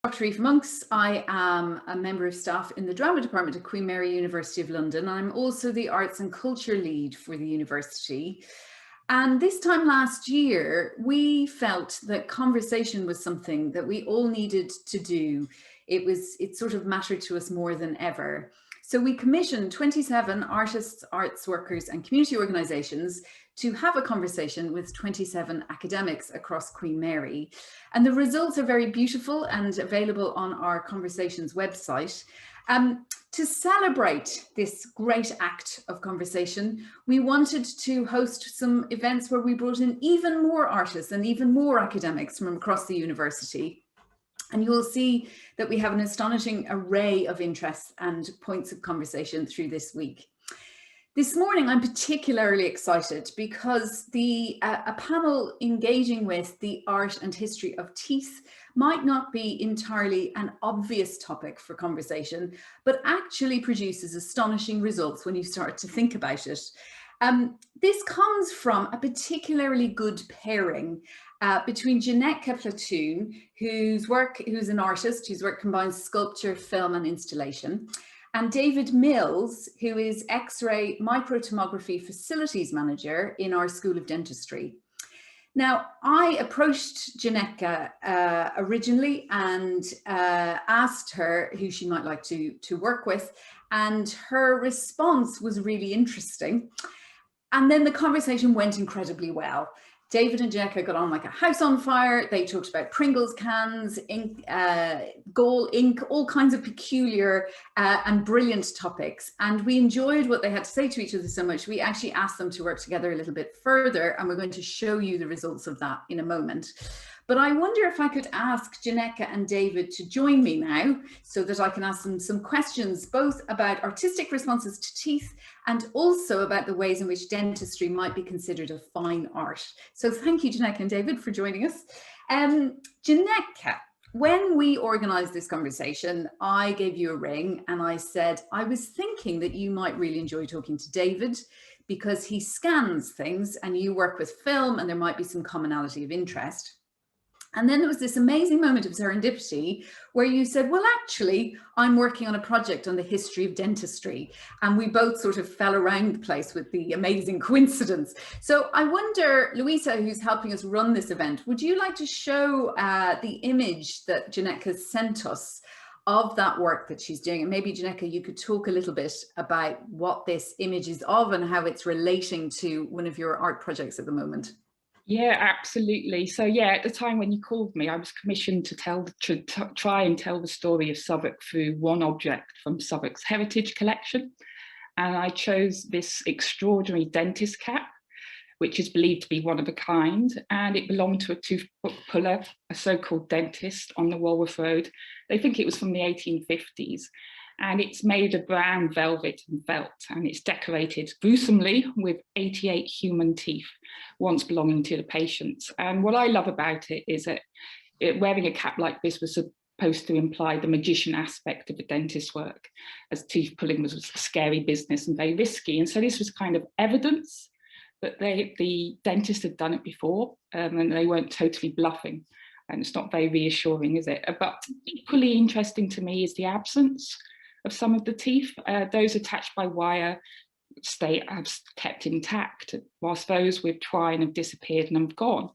Dr. Eve Monks. I am a member of staff in the drama department at Queen Mary University of London. I'm also the arts and culture lead for the university. And this time last year, we felt that conversation was something that we all needed to do. It sort of mattered to us more than ever. So we commissioned 27 artists, arts workers and community organisations to have a conversation with 27 academics across Queen Mary. And the results are very beautiful and available on our Conversations website. To celebrate this great act of conversation, we wanted to host some events where we brought in even more artists and even more academics from across the university. And you will see that we have an astonishing array of interests and points of conversation through this week. This morning, I'm particularly excited because a panel engaging with the art and history of teeth might not be entirely an obvious topic for conversation, but actually produces astonishing results when you start to think about it. This comes from a particularly good pairing between Janetka Platun, who's an artist whose work combines sculpture, film and installation, and David Mills, who is X-ray microtomography facilities manager in our School of Dentistry. Now, I approached Janetka originally and asked her who she might like to work with, and her response was really interesting. And then the conversation went incredibly well. David and Janetka got on like a house on fire. They talked about Pringles cans, ink, gall ink, all kinds of peculiar and brilliant topics. And we enjoyed what they had to say to each other so much. We actually asked them to work together a little bit further, and we're going to show you the results of that in a moment. But I wonder if I could ask Janetka and David to join me now so that I can ask them some questions, both about artistic responses to teeth and also about the ways in which dentistry might be considered a fine art. So thank you, Janetka and David, for joining us. Janetka, when we organised this conversation, I gave you a ring and I said, I was thinking that you might really enjoy talking to David because he scans things and you work with film and there might be some commonality of interest. And then there was this amazing moment of serendipity where you said, well, actually, I'm working on a project on the history of dentistry. And we both sort of fell around the place with the amazing coincidence. So I wonder, Louisa, who's helping us run this event, would you like to show the image that Janetka sent us of that work that she's doing? And maybe, Janetka, you could talk a little bit about what this image is of and how it's relating to one of your art projects at the moment. Yeah, absolutely. So yeah, at the time when you called me, I was commissioned to try and tell the story of Southwark through one object from Southwark's heritage collection. And I chose this extraordinary dentist cap, which is believed to be one of a kind, and it belonged to a tooth puller, a so-called dentist on the Walworth Road. They think it was from the 1850s. And it's made of brown velvet and felt, and it's decorated gruesomely with 88 human teeth, once belonging to the patients. And what I love about it is that wearing a cap like this was supposed to imply the magician aspect of the dentist's work, as teeth pulling was a scary business and very risky. And so this was kind of evidence that the dentist had done it before, and they weren't totally bluffing. And it's not very reassuring, is it? But equally interesting to me is the absence of some of the teeth. Those attached by wire have kept intact, whilst those with twine have disappeared and have gone.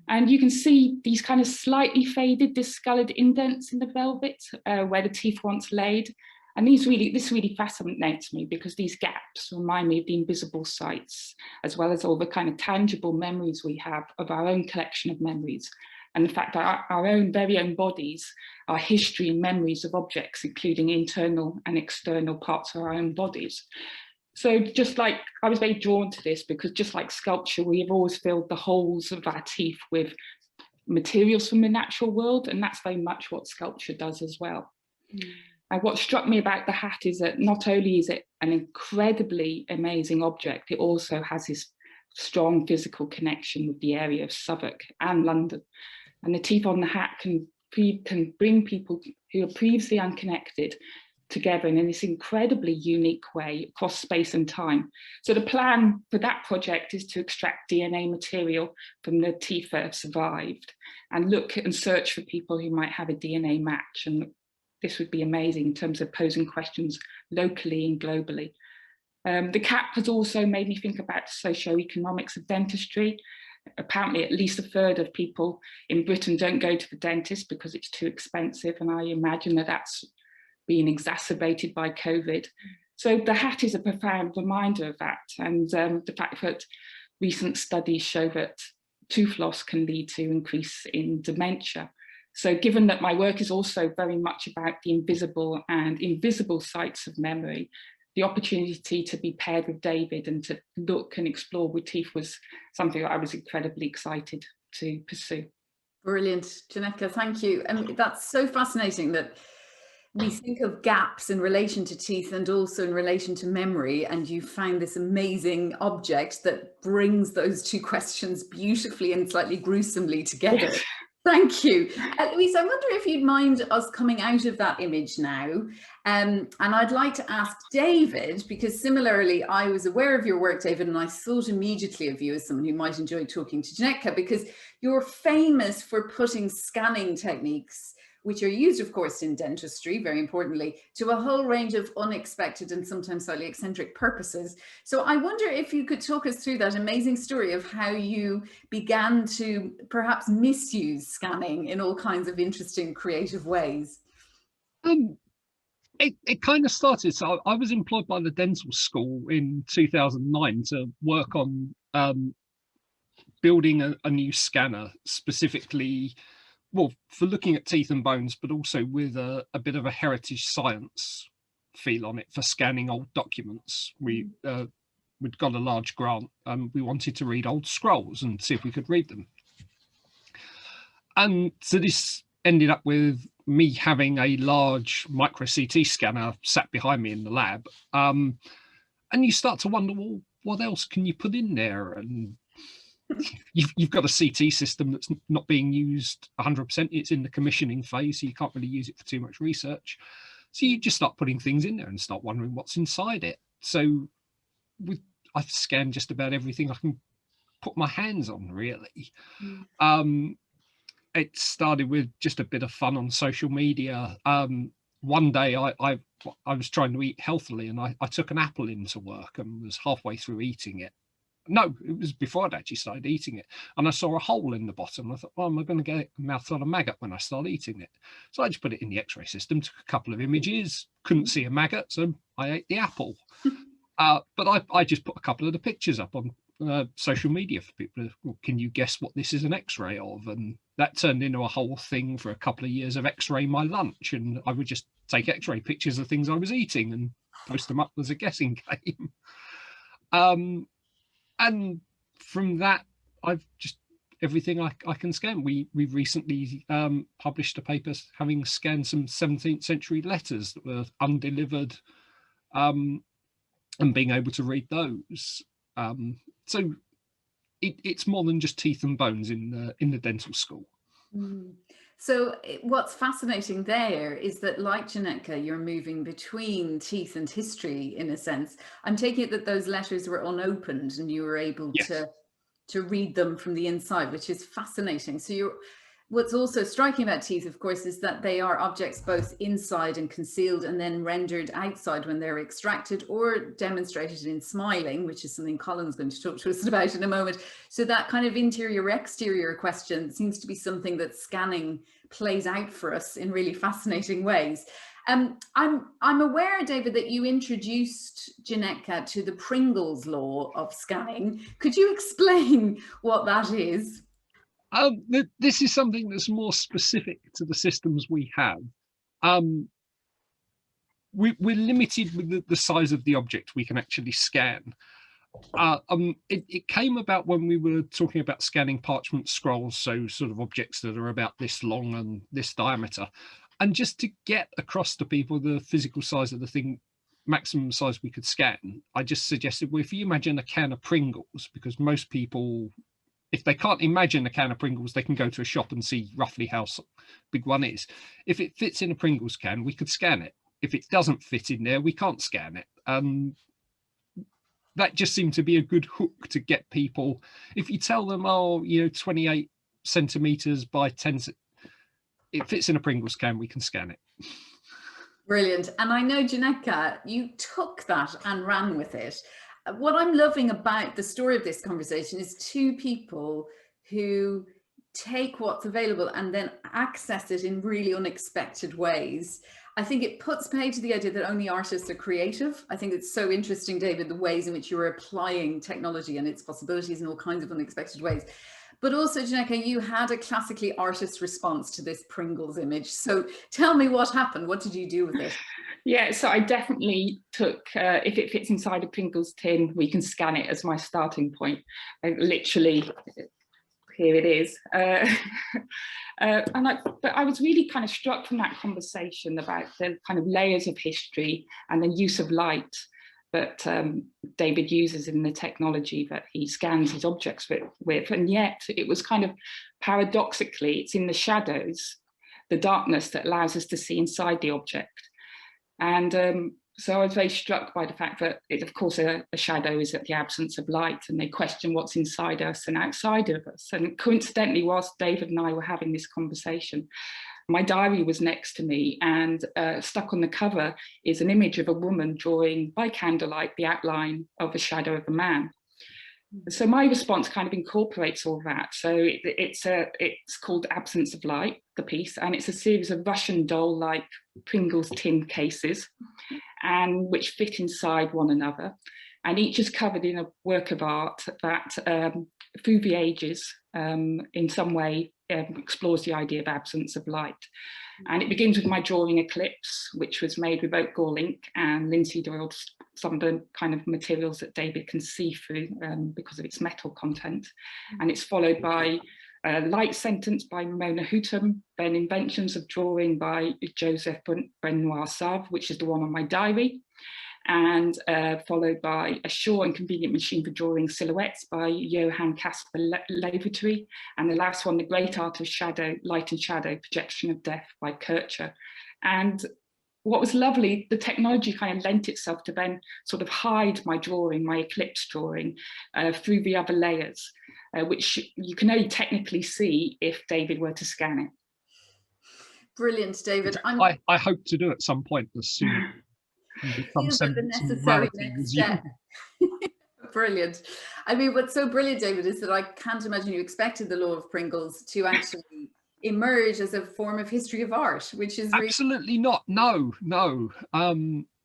And you can see these kind of slightly faded, discoloured indents in the velvet where the teeth once laid. And this really fascinates me because these gaps remind me of the invisible sights, as well as all the kind of tangible memories we have of our own collection of memories. And the fact that our own very own bodies are history and memories of objects, including internal and external parts of our own bodies. So just like, I was very drawn to this because just like sculpture, we have always filled the holes of our teeth with materials from the natural world. And that's very much what sculpture does as well. And what struck me about the hat is that not only is it an incredibly amazing object, it also has this strong physical connection with the area of Southwark and London. And the teeth on the hat can bring people who are previously unconnected together in this incredibly unique way across space and time. So the plan for that project is to extract DNA material from the teeth that have survived and look and search for people who might have a DNA match. And this would be amazing in terms of posing questions locally and globally. The CAP has also made me think about the socioeconomics of dentistry. Apparently, at least a third of people in Britain don't go to the dentist because it's too expensive. And I imagine that that's being exacerbated by COVID. So the hat is a profound reminder of that. And the fact that recent studies show that tooth loss can lead to increase in dementia. So given that my work is also very much about the invisible and invisible sites of memory, the opportunity to be paired with David and to look and explore with teeth was something that I was incredibly excited to pursue. Brilliant, Janetka, thank you. And that's so fascinating that we think of gaps in relation to teeth and also in relation to memory, and you found this amazing object that brings those two questions beautifully and slightly gruesomely together. Yes. Thank you. Louise, I wonder if you'd mind us coming out of that image now. And I'd like to ask David, because similarly, I was aware of your work, David, and I thought immediately of you as someone who might enjoy talking to Janetka, because you're famous for putting scanning techniques, which are used, of course, in dentistry, very importantly, to a whole range of unexpected and sometimes slightly eccentric purposes. So I wonder if you could talk us through that amazing story of how you began to perhaps misuse scanning in all kinds of interesting, creative ways. It kind of started, so I was employed by the dental school in 2009 to work on building a new scanner, specifically, well, for looking at teeth and bones, but also with a bit of a heritage science feel on it for scanning old documents. We'd got a large grant and we wanted to read old scrolls and see if we could read them. And so this ended up with me having a large micro CT scanner sat behind me in the lab. And you start to wonder, well, what else can you put in there? And you've got a CT system that's not being used 100%. It's in the commissioning phase, so you can't really use it for too much research. So you just start putting things in there and start wondering what's inside it. So I've scanned just about everything I can put my hands on, really. It started with just a bit of fun on social media. One day I was trying to eat healthily, and I took an apple into work and was halfway through eating it. No, it was before I'd actually started eating it. And I saw a hole in the bottom. I thought, well, am I going to get a mouthful of maggot when I start eating it? So I just put it in the X-ray system, took a couple of images, couldn't see a maggot, so I ate the apple. But I just put a couple of the pictures up on social media for people. Well, can you guess what this is an X-ray of? And that turned into a whole thing for a couple of years of X-ray my lunch. And I would just take X-ray pictures of things I was eating and post them up as a guessing game. And from that, I've just everything I can scan. We recently published a paper having scanned some 17th century letters that were undelivered, and being able to read those. So it's more than just teeth and bones in the dental school. So what's fascinating there is that, like Janetka, you're moving between teeth and history in a sense. I'm taking it that those letters were unopened and you were able to read them from the inside, which is fascinating. So what's also striking about teeth, of course, is that they are objects both inside and concealed and then rendered outside when they're extracted or demonstrated in smiling, which is something Colin's going to talk to us about in a moment. So that kind of interior-exterior question seems to be something that scanning plays out for us in really fascinating ways. I'm aware, David, that you introduced Janetka to the Pringles law of scanning. Could you explain what that is? This is something that's more specific to the systems we have. We're limited with the size of the object we can actually scan. It came about when we were talking about scanning parchment scrolls, so sort of objects that are about this long and this diameter. And just to get across to people the physical size of the thing, maximum size we could scan, I just suggested, well, if you imagine a can of Pringles, because most people, if they can't imagine a can of Pringles, they can go to a shop and see roughly how big one is. If it fits in a Pringles can, we could scan it. if it doesn't fit in there, we can't scan it. That just seemed to be a good hook to get people. If you tell them, oh, 28 centimeters by 10, it fits in a Pringles can, we can scan it. Brilliant. And I know, Janetka, you took that and ran with it. What I'm loving about the story of this conversation is two people who take what's available and then access it in really unexpected ways. I think it puts paid to the idea that only artists are creative. I think it's so interesting, David, the ways in which you're applying technology and its possibilities in all kinds of unexpected ways. But also, Janetka, you had a classically artist response to this Pringles image. So tell me what happened. What did you do with it? Yeah, so I definitely took, if it fits inside a Pringles tin, we can scan it as my starting point. Literally, here it is. But I was really kind of struck from that conversation about the kind of layers of history and the use of light that David uses in the technology that he scans his objects with. And yet it was kind of paradoxically, it's in the shadows, the darkness, that allows us to see inside the object. And so I was very struck by the fact that, of course, a shadow is at the absence of light, and they question what's inside us and outside of us. And coincidentally, whilst David and I were having this conversation, my diary was next to me, and stuck on the cover is an image of a woman drawing by candlelight the outline of the shadow of a man. So my response kind of incorporates all that. So it's called Absence of Light, the piece, and it's a series of Russian doll-like Pringles tin cases, and which fit inside one another. And each is covered in a work of art that, through the ages, in some way, explores the idea of absence of light. And it begins with my drawing Eclipse, which was made with oat gall ink and linseed oil, some of the kind of materials that David can see through because of its metal content. And it's followed by Light Sentence by Ramona Houghton, then Inventions of Drawing by Joseph Benoit Savre, which is the one on my diary, and followed by A Sure and Convenient Machine for Drawing Silhouettes by Johann Caspar Levertry, and the last one, The Great Art of Shadow, Light and Shadow, Projection of Death by Kircher. And what was lovely, the technology kind of lent itself to then sort of hide my drawing, my Eclipse drawing, through the other layers, which you can only technically see if David were to scan it. Brilliant, David. I hope to do at some point as soon. Feels like the necessary next step. Brilliant. I mean, what's so brilliant, David, is that I can't imagine you expected the law of Pringles to actually emerge as a form of history of art, which is really... Absolutely not. No.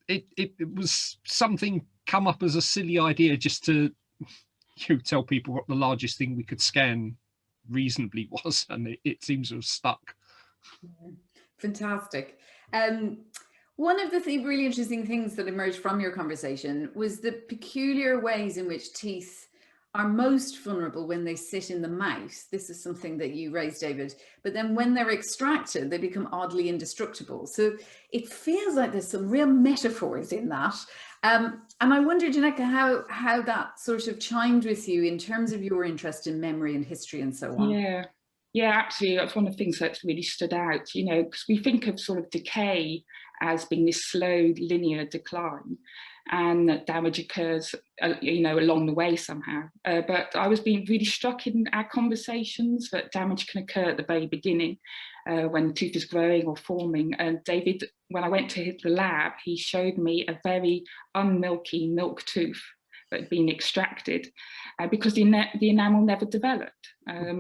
It was something come up as a silly idea just to tell people what the largest thing we could scan reasonably was, and it seems to have stuck. Fantastic. One of the really interesting things that emerged from your conversation was the peculiar ways in which teeth are most vulnerable when they sit in the mouth. This is something that you raised, David, but then when they're extracted, they become oddly indestructible. So it feels like there's some real metaphors in that. And I wonder, Janetka, how that sort of chimed with you in terms of your interest in memory and history and so on. Yeah, absolutely. That's one of the things that's really stood out, because we think of sort of decay as being this slow linear decline, and that damage occurs, along the way somehow. But I was being really struck in our conversations that damage can occur at the very beginning, when the tooth is growing or forming. And David, when I went to the lab, he showed me a very unmilky milk tooth that had been extracted because the enamel never developed.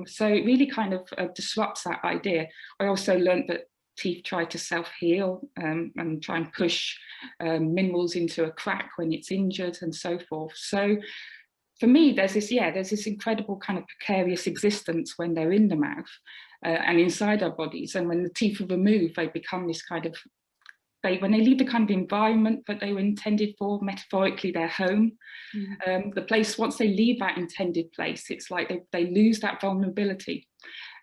So it really kind of disrupts that idea. I also learned that teeth try to self-heal and try and push minerals into a crack when it's injured and so forth. So for me, there's this incredible kind of precarious existence when they're in the mouth and inside our bodies. And when the teeth are removed, they become this kind of, when they leave the kind of environment that they were intended for, metaphorically their home, the place, once they leave that intended place, it's like they lose that vulnerability.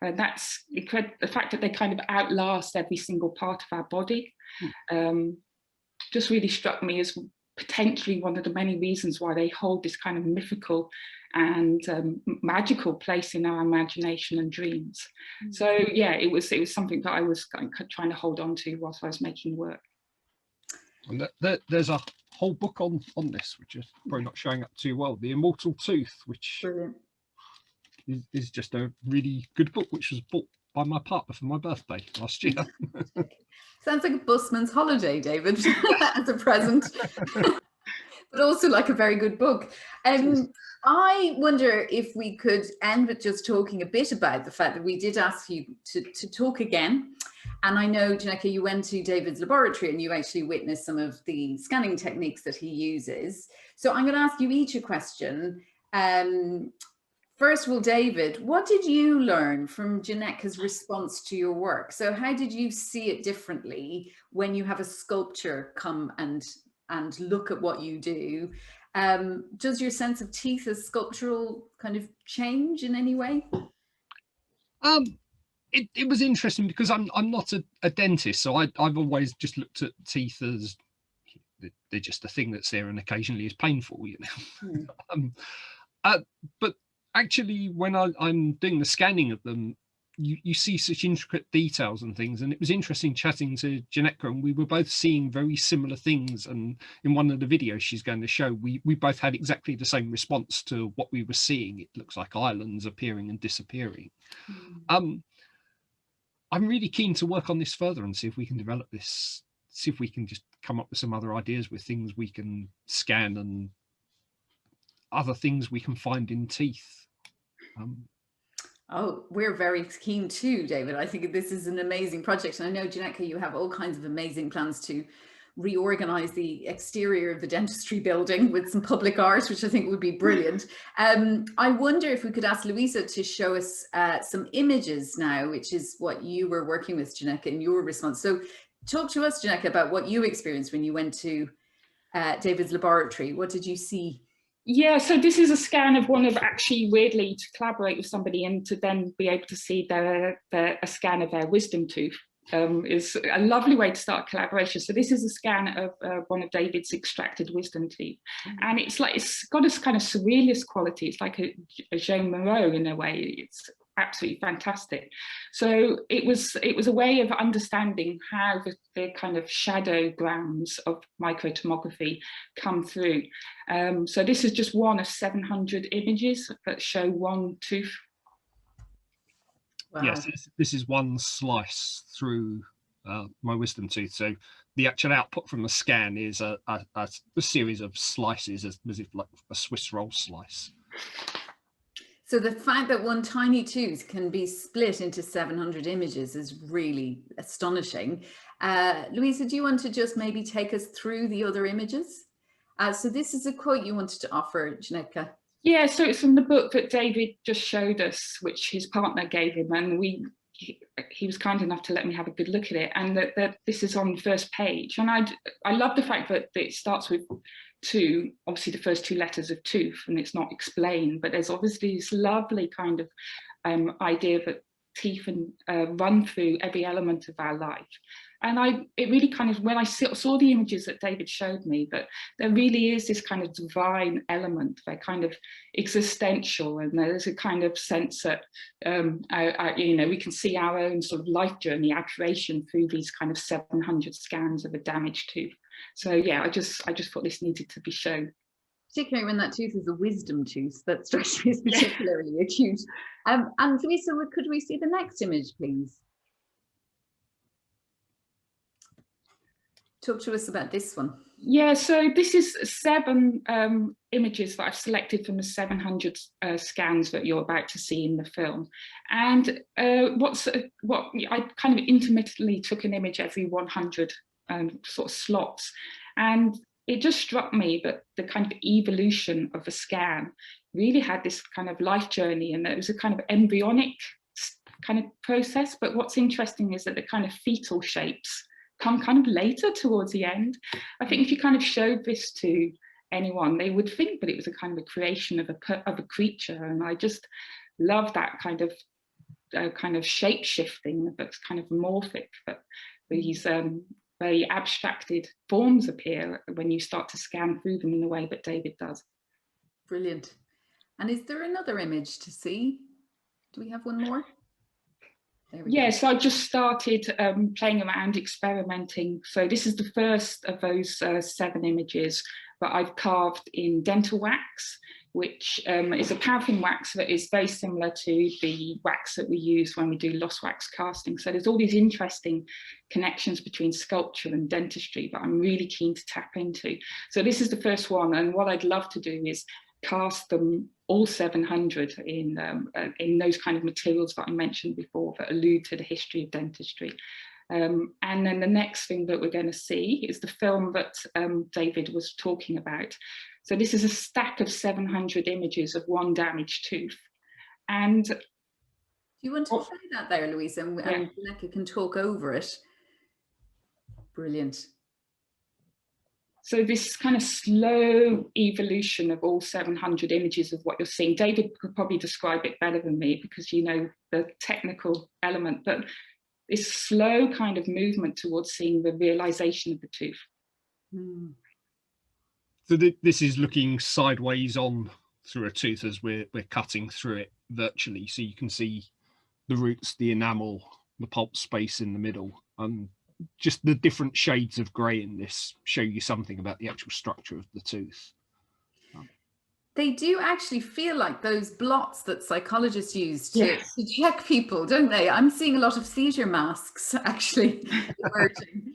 That's incredible. The fact that they kind of outlast every single part of our body just really struck me as potentially one of the many reasons why they hold this kind of mythical and magical place in our imagination and dreams. So yeah, it was something that I was trying to hold on to whilst I was making work. And there's a whole book on this, which is probably not showing up too well. The Immortal Tooth, which Brilliant. is just a really good book, which was bought by my partner for my birthday last year. Sounds like a busman's holiday, David, as a present, but also like a very good book. I wonder if we could end with just talking a bit about the fact that we did ask you to talk again. And I know, Janetka, you went to David's laboratory and you actually witnessed some of the scanning techniques that he uses. So I'm going to ask you each a question. First of all, David, what did you learn from Janetka's response to your work? So how did you see it differently when you have a sculptor come and look at what you do? Does your sense of teeth as sculptural kind of change in any way? It was interesting because I'm not a dentist, so I've always just looked at teeth as they're just a thing that's there and occasionally is painful, you know. But actually, when I'm doing the scanning of them, you see such intricate details and things, and it was interesting chatting to Janetka, and we were both seeing very similar things. And in one of the videos she's going to show, we both had exactly the same response to what we were seeing. It looks like islands appearing and disappearing. I'm really keen to work on this further and see if we can develop this, see if we can just come up with some other ideas with things we can scan and other things we can find in teeth. Oh, we're very keen too, David. I think this is an amazing project. And I know, Janetka, you have all kinds of amazing plans to reorganize the exterior of the dentistry building with some public art, which I think would be brilliant. I wonder if we could ask Louisa to show us some images now, which is what you were working with, Janetka, in your response. So talk to us, Janetka, about what you experienced when you went to David's laboratory. What did you see? Yeah, so this is a scan of one of, actually weirdly, to collaborate with somebody and to then be able to see a scan of their wisdom tooth. Is a lovely way to start collaboration. So this is a scan of one of David's extracted wisdom teeth, and it's got this kind of surrealist quality. It's like a Jean Moreau in a way. It's absolutely fantastic. So it was a way of understanding how the kind of shadow grounds of microtomography come through. So this is just one of 700 images that show one tooth. Wow. Yes, this is one slice through my wisdom tooth. So the actual output from the scan is a series of slices, as if like a Swiss roll slice. So the fact that one tiny tooth can be split into 700 images is really astonishing. Louisa, do you want to just maybe take us through the other images? So this is a quote you wanted to offer, Janetka. Yeah, so it's from the book that David just showed us, which his partner gave him, and he was kind enough to let me have a good look at it. And that this is on the first page, and I love the fact that it starts with two, obviously the first two letters of tooth, and it's not explained, but there's obviously this lovely kind of idea that teeth run through every element of our life. And it really kind of, when I saw the images that David showed me, that there really is this kind of divine element. They're kind of existential, and there's a kind of sense that, you know, we can see our own sort of life journey, aggravation through these kind of 700 scans of a damaged tooth. So yeah, I just thought this needed to be shown. Particularly when that tooth is a wisdom tooth, that strikes me as particularly acute. And Louisa, could we see the next image, please? Talk to us about this one. Yeah, so this is 7 images that I've selected from the 700 scans that you're about to see in the film. And what I kind of intermittently took an image every 100 sort of slots. And it just struck me that the kind of evolution of the scan really had this kind of life journey, and it was a kind of embryonic kind of process. But what's interesting is that the kind of fetal shapes come kind of later towards the end. I think if you kind of showed this to anyone, they would think that it was a kind of a creation of a creature. And I just love that kind of shape shifting that's kind of morphic, that these very abstracted forms appear when you start to scan through them in the way that David does. Brilliant. And is there another image to see? Do we have one more? Yeah, so I just started playing around, experimenting. So this is the first of those 7 images that I've carved in dental wax, which is a paraffin wax that is very similar to the wax that we use when we do lost wax casting. So there's all these interesting connections between sculpture and dentistry that I'm really keen to tap into. So this is the first one, and what I'd love to do is cast them all 700 in those kind of materials that I mentioned before that allude to the history of dentistry. And then the next thing that we're going to see is the film that David was talking about. So this is a stack of 700 images of one damaged tooth. And do you want to play that there, Louise, and Janetka can talk over it? Brilliant. So this kind of slow evolution of all 700 images of what you're seeing, David could probably describe it better than me because you know the technical element, but this slow kind of movement towards seeing the realization of the tooth. Mm. So this is looking sideways on through a tooth as we're cutting through it virtually. So you can see the roots, the enamel, the pulp space in the middle, and just the different shades of grey in this show you something about the actual structure of the tooth. They do actually feel like those blots that psychologists use to check people, don't they? I'm seeing a lot of seizure masks actually emerging.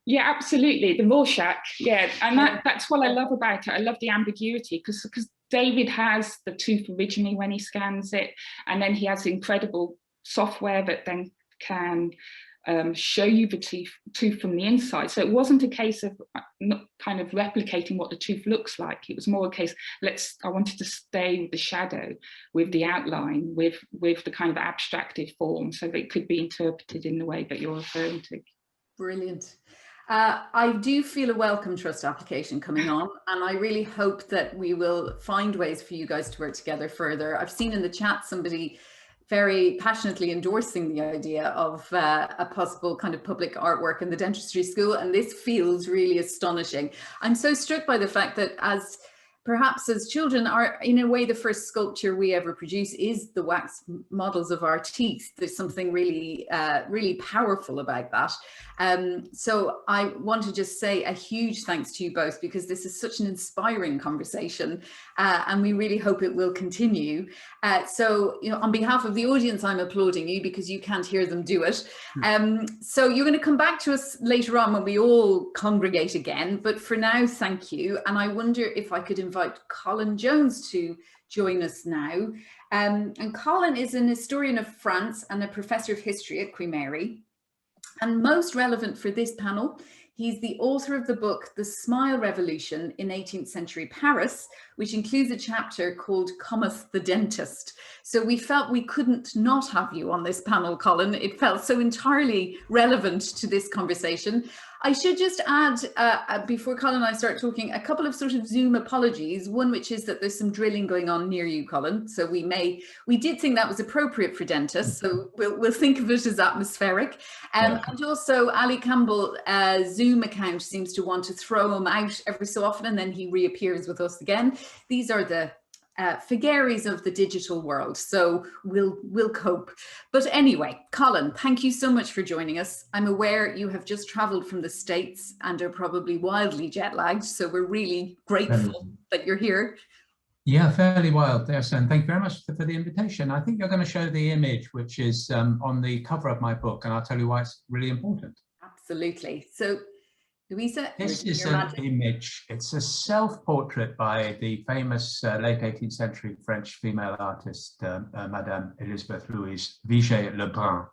Yeah, absolutely. The Rorschach, yeah. And that's what I love about it. I love the ambiguity because David has the tooth originally when he scans it, and then he has incredible software that then can show you the tooth from the inside. So it wasn't a case of kind of replicating what the tooth looks like. It was more a case, I wanted to stay with the shadow, with the outline, with the kind of abstracted form, so that it could be interpreted in the way that you're referring to. Brilliant. I do feel a Wellcome Trust application coming on, and I really hope that we will find ways for you guys to work together further. I've seen in the chat somebody very passionately endorsing the idea of a possible kind of public artwork in the dentistry school, and this feels really astonishing. I'm so struck by the fact that perhaps as children, in a way the first sculpture we ever produce is the wax models of our teeth. There's something really, really powerful about that. So I want to just say a huge thanks to you both, because this is such an inspiring conversation, and we really hope it will continue. So, you know, on behalf of the audience, I'm applauding you because you can't hear them do it. So you're going to come back to us later on when we all congregate again. But for now, thank you. And I wonder if I could invite Colin Jones to join us now. And Colin is an historian of France and a professor of history at Queen Mary. And most relevant for this panel, he's the author of the book, The Smile Revolution in 18th Century Paris, which includes a chapter called Cometh the Dentist. So we felt we couldn't not have you on this panel, Colin. It felt so entirely relevant to this conversation. I should just add, before Colin and I start talking, a couple of sort of Zoom apologies. One, which is that there's some drilling going on near you, Colin. So we did think that was appropriate for dentists. So we'll think of it as atmospheric. And also Ali Campbell, Zoom account seems to want to throw him out every so often, and then he reappears with us again. These are the vagaries of the digital world, so we'll cope. But anyway, Colin, thank you so much for joining us. I'm aware you have just traveled from the States and are probably wildly jet lagged, so we're really grateful that you're here. Yeah, fairly wild, yes, and thank you very much for the invitation. I think you're going to show the image, which is on the cover of my book, and I'll tell you why it's really important. Absolutely. So Louisa, this is an image. It's a self-portrait by the famous late 18th century French female artist, Madame Elisabeth Louise Vigée-Lebrun.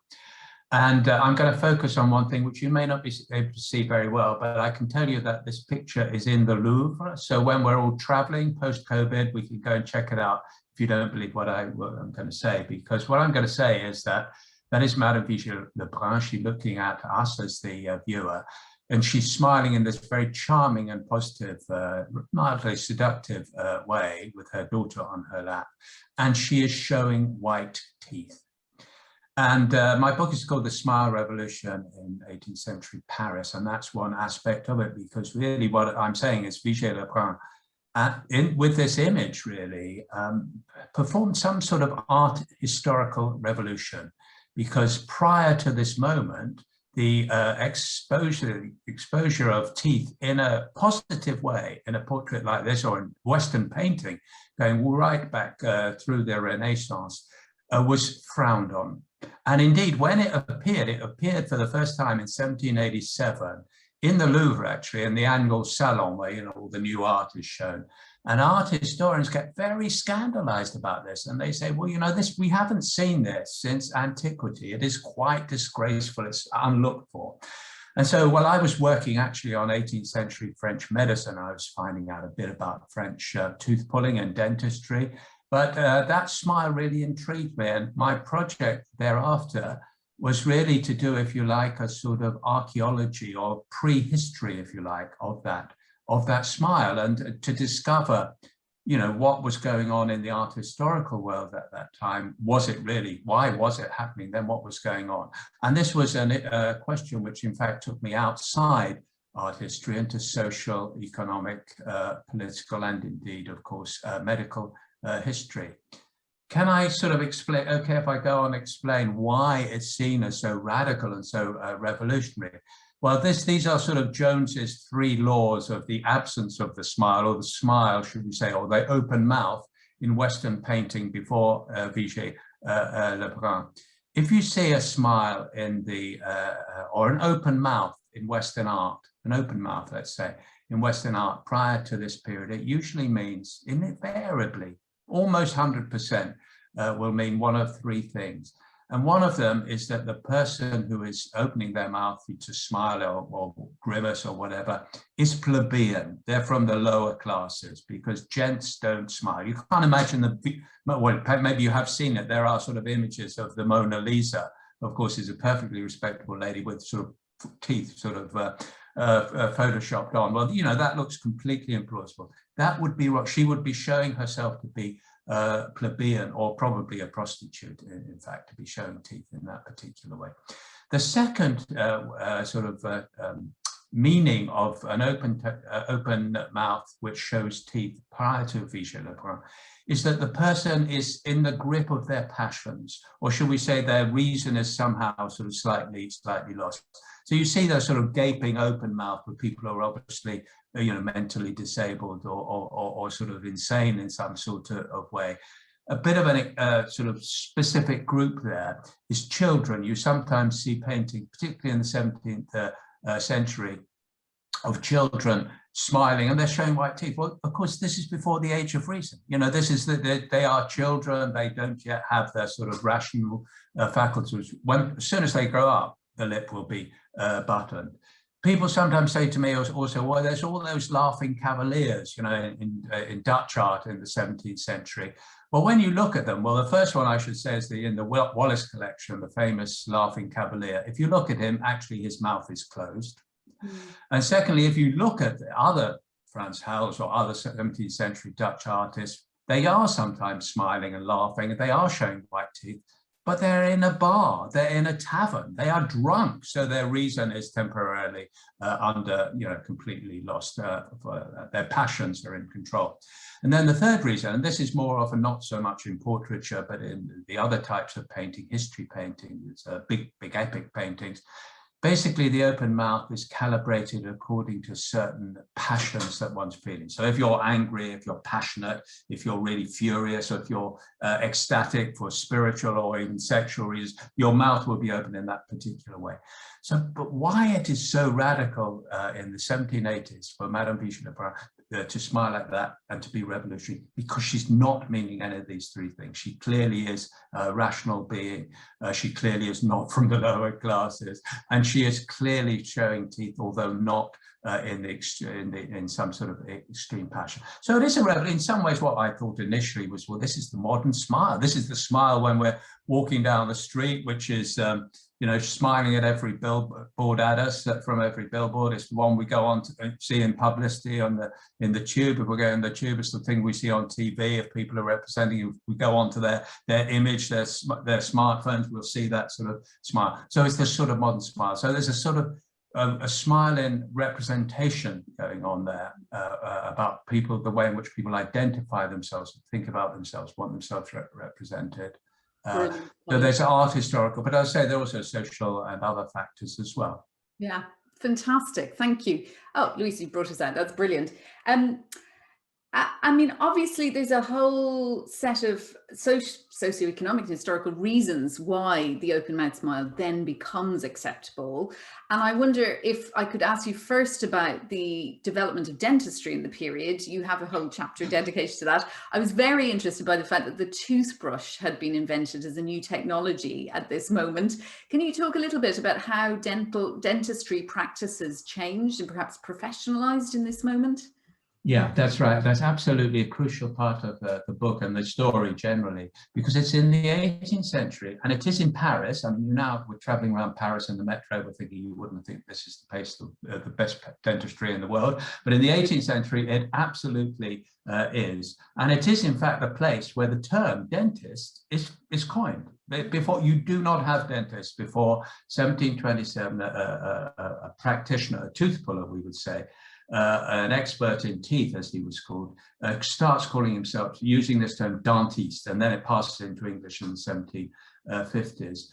And I'm going to focus on one thing which you may not be able to see very well, but I can tell you that this picture is in the Louvre. So when we're all traveling post-COVID, we can go and check it out if you don't believe what I'm going to say, because what I'm going to say is that is Madame Vigée-Lebrun. She's looking at us as the viewer. And she's smiling in this very charming and positive, mildly seductive way with her daughter on her lap. And she is showing white teeth. And my book is called The Smile Revolution in 18th Century Paris. And that's one aspect of it, because really what I'm saying is Vigée-Lebrun, with this image really, performed some sort of art historical revolution. because prior to this moment, the exposure of teeth in a positive way in a portrait like this, or in Western painting, going right back through the Renaissance, was frowned on. And indeed, when it appeared for the first time in 1787 in the Louvre, actually, in the annual salon where, you know, all the new art is shown. And art historians get very scandalized about this. And they say, well, you know, this, we haven't seen this since antiquity. It is quite disgraceful. It's unlooked for. And so while I was working actually on 18th century French medicine, I was finding out a bit about French tooth pulling and dentistry. But that smile really intrigued me. And my project thereafter was really to do, if you like, a sort of archaeology or prehistory, if you like, of that smile, and to discover, you know, what was going on in the art historical world at that time. Was it really, why was it happening then? What was going on? And this was a question which in fact took me outside art history into social, economic, political, and indeed, of course, medical history. Can I sort of explain, okay, if I go on explain why it's seen as so radical and so revolutionary? Well, these are sort of Jones's 3 laws of the absence of the smile, or the smile, should we say, or the open mouth in Western painting before Vigée Lebrun. If you see a smile in the, or an open mouth in Western art, an open mouth, let's say, in Western art prior to this period, it usually means, invariably, almost 100% will mean one of 3 things. And one of them is that the person who is opening their mouth to smile or grimace or whatever is plebeian. They're from the lower classes, because gents don't smile. You can't imagine well, maybe you have seen it. There are sort of images of the Mona Lisa, of course, is a perfectly respectable lady with sort of teeth sort of photoshopped on. Well, you know, that looks completely implausible. That would be what she would be showing herself to be, plebeian, or probably a prostitute, in fact, to be showing teeth in that particular way. The second sort of meaning of an open mouth which shows teeth prior to Vigée Lebrun is that the person is in the grip of their passions, or should we say their reason is somehow sort of slightly lost. So you see those sort of gaping open mouth with people who are obviously, you know, mentally disabled or sort of insane in some sort of way. A bit of a sort of specific group there is children. You sometimes see painting, particularly in the 17th century, of children smiling and they're showing white teeth. Well, of course, this is before the age of reason. You know, this is that they are children. They don't yet have their sort of rational faculties. As soon as they grow up, the lip will be buttoned. People sometimes say to me also, well, there's all those laughing cavaliers, you know, in Dutch art in the 17th century. Well, when you look at them, well, the first one I should say is in the Wallace collection, the famous laughing cavalier. If you look at him, actually his mouth is closed. And secondly, if you look at the other Frans Hals or other 17th century Dutch artists, they are sometimes smiling and laughing, and they are showing white teeth, but they're in a bar, they're in a tavern, they are drunk, so their reason is temporarily under, you know, completely lost, their passions are in control. And then the third reason, and this is more often not so much in portraiture, but in the other types of painting, history painting, it's big epic paintings. Basically, the open mouth is calibrated according to certain passions that one's feeling. So if you're angry, if you're passionate, if you're really furious, or if you're ecstatic for spiritual or even sexual reasons, your mouth will be open in that particular way. So, but why it is so radical in the 1780s for Madame Vigée Lebrun to smile like that and to be revolutionary, because she's not meaning any of these 3 things. She clearly is a rational being. She clearly is not from the lower classes, and she is clearly showing teeth, although not in some sort of extreme passion. So it is in some ways what I thought initially was, well, this is the modern smile. This is the smile when we're walking down the street, which is you know, smiling at every billboard at us from every billboard. It's the one we go on to see in publicity in the tube. If we're going in the tube, it's the thing we see on TV. If people are representing, we go on to their image, their smartphones, we'll see that sort of smile. So it's this sort of modern smile. So there's a sort of a smile in representation going on there about people, the way in which people identify themselves, think about themselves, want themselves represented. So there's art historical, but I'll say there are also social and other factors as well. Yeah, fantastic. Thank you. Oh, Louise, you brought us out. That's brilliant. I mean, obviously, there's a whole set of socioeconomic and historical reasons why the open mouth smile then becomes acceptable. And I wonder if I could ask you first about the development of dentistry in the period. You have a whole chapter dedicated to that. I was very interested by the fact that the toothbrush had been invented as a new technology at this moment. Can you talk a little bit about how dentistry practices changed and perhaps professionalized in this moment? Yeah, that's right. That's absolutely a crucial part of the book and the story generally, because it's in the 18th century and it is in Paris. I mean, now we're traveling around Paris in the metro, we're thinking you wouldn't think this is the place of the best dentistry in the world. But in the 18th century, it absolutely is. And it is, in fact, the place where the term dentist is coined. Before, you do not have dentists before 1727, a practitioner, a tooth puller, we would say, an expert in teeth, as he was called, starts calling himself, using this term dentiste, and then it passes into English in the 1750s.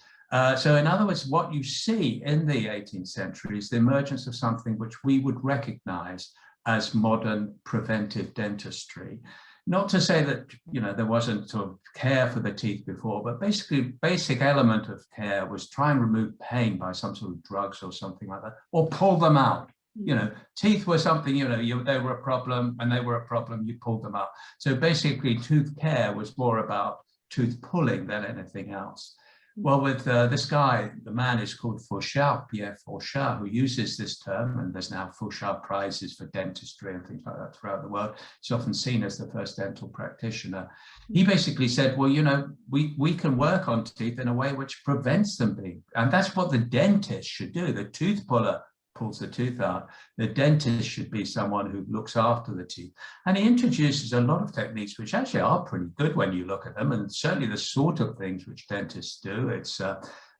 So in other words, what you see in the 18th century is the emergence of something which we would recognize as modern preventive dentistry. Not to say that, you know, there wasn't sort of care for the teeth before, but basically basic element of care was try and remove pain by some sort of drugs or something like that, or pull them out. You know, teeth were something, you know, they were a problem, and they were a problem, you pulled them out. So basically tooth care was more about tooth pulling than anything else. Well, with this guy, the man is called Fauchard, Pierre Fauchard, who uses this term, and there's now Fauchard prizes for dentistry and things like that throughout the world. He's often seen as the first dental practitioner. He basically said, well, you know, we can work on teeth in a way which prevents them being, and that's what the dentist should do. The tooth puller pulls the tooth out. The dentist should be someone who looks after the teeth. And he introduces a lot of techniques which actually are pretty good when you look at them, and certainly the sort of things which dentists do. It's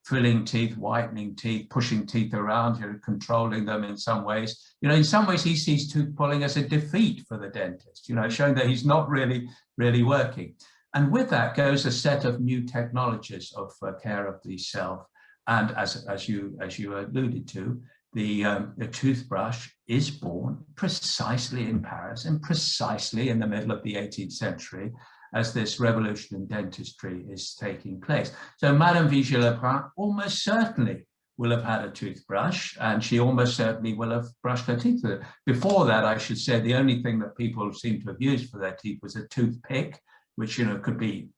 filling teeth, whitening teeth, pushing teeth around, you know, controlling them in some ways. You know, in some ways he sees tooth pulling as a defeat for the dentist, you know, showing that he's not really working. And with that goes a set of new technologies of care of the self. And as you alluded to, the toothbrush is born precisely in Paris and precisely in the middle of the 18th century as this revolution in dentistry is taking place. So Madame Vigée-Lebrun almost certainly will have had a toothbrush, and she almost certainly will have brushed her teeth with it. Before that, I should say, the only thing that people seem to have used for their teeth was a toothpick, which, you know, could be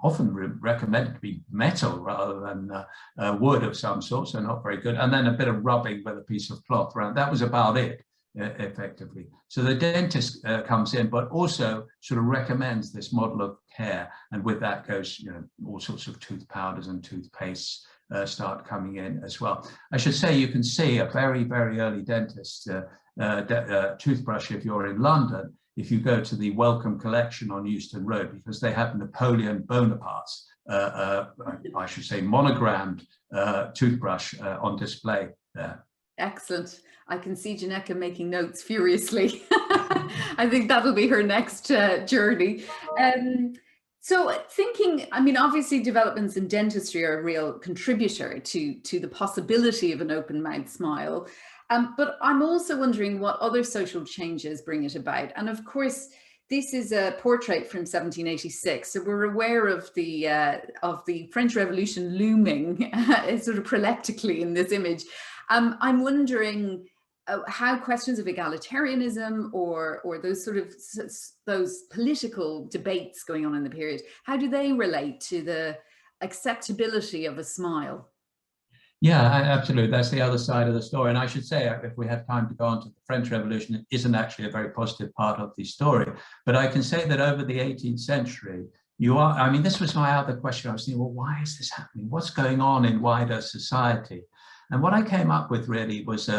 often recommended to be metal rather than wood of some sort, so not very good. And then a bit of rubbing with a piece of cloth around. That was about it, effectively. So the dentist comes in, but also sort of recommends this model of care. And with that goes, you know, all sorts of tooth powders and toothpastes start coming in as well. I should say you can see a very, very early dentist toothbrush if you're in London, if you go to the Wellcome Collection on Euston Road, because they have Napoleon Bonaparte's, I should say, monogrammed toothbrush on display there. Excellent. I can see Janetka making notes furiously. I think that'll be her next journey. So thinking, I mean, obviously developments in dentistry are a real contributor to the possibility of an open mouth smile. But I'm also wondering what other social changes bring it about. And of course, this is a portrait from 1786. So we're aware of the French Revolution looming sort of proleptically in this image. I'm wondering how questions of egalitarianism or those sort of those political debates going on in the period, how do they relate to the acceptability of a smile? Yeah, absolutely. That's the other side of the story. And I should say, if we have time to go on to the French Revolution, it isn't actually a very positive part of the story. But I can say that over the 18th century, I mean, this was my other question. I was thinking, well, why is this happening? What's going on in wider society? And what I came up with really was,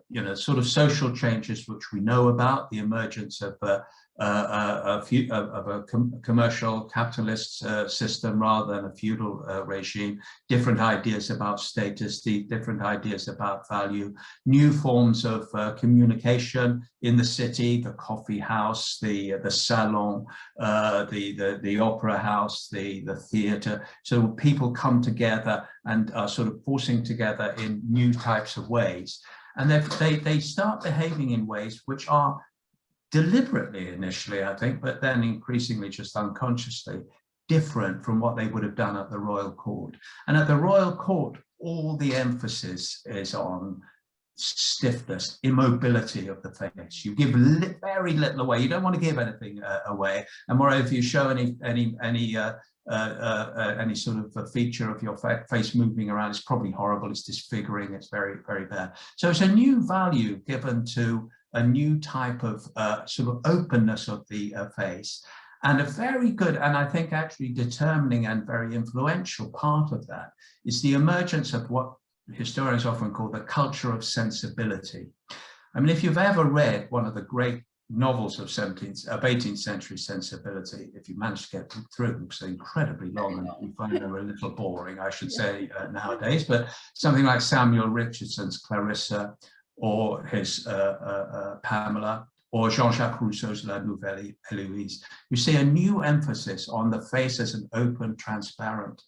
you know, sort of social changes which we know about, the emergence of commercial capitalist system rather than a feudal regime, different ideas about status, different ideas about value, new forms of communication in the city, the coffee house, the salon, the opera house, the theatre. So people come together and are sort of forcing together in new types of ways. And they start behaving in ways which are deliberately initially, I think, but then increasingly just unconsciously different from what they would have done at the royal court. And at the royal court, all the emphasis is on stiffness, immobility of the face. You give very little away. You don't want to give anything away. And moreover, if you show any sort of a feature of your face moving around, it's probably horrible. It's disfiguring. It's very, very bad. So it's a new value given to a new type of sort of openness of the face, and a very good, and I think actually determining and very influential part of that is the emergence of what historians often call the culture of sensibility. I mean, if you've ever read one of the great novels of 18th century sensibility, if you manage to get through them, because they're incredibly long and we find them a little boring, I should say, nowadays, but something like Samuel Richardson's Clarissa, or his Pamela, or Jean-Jacques Rousseau's La Nouvelle Héloïse, you see a new emphasis on the face as an open, transparent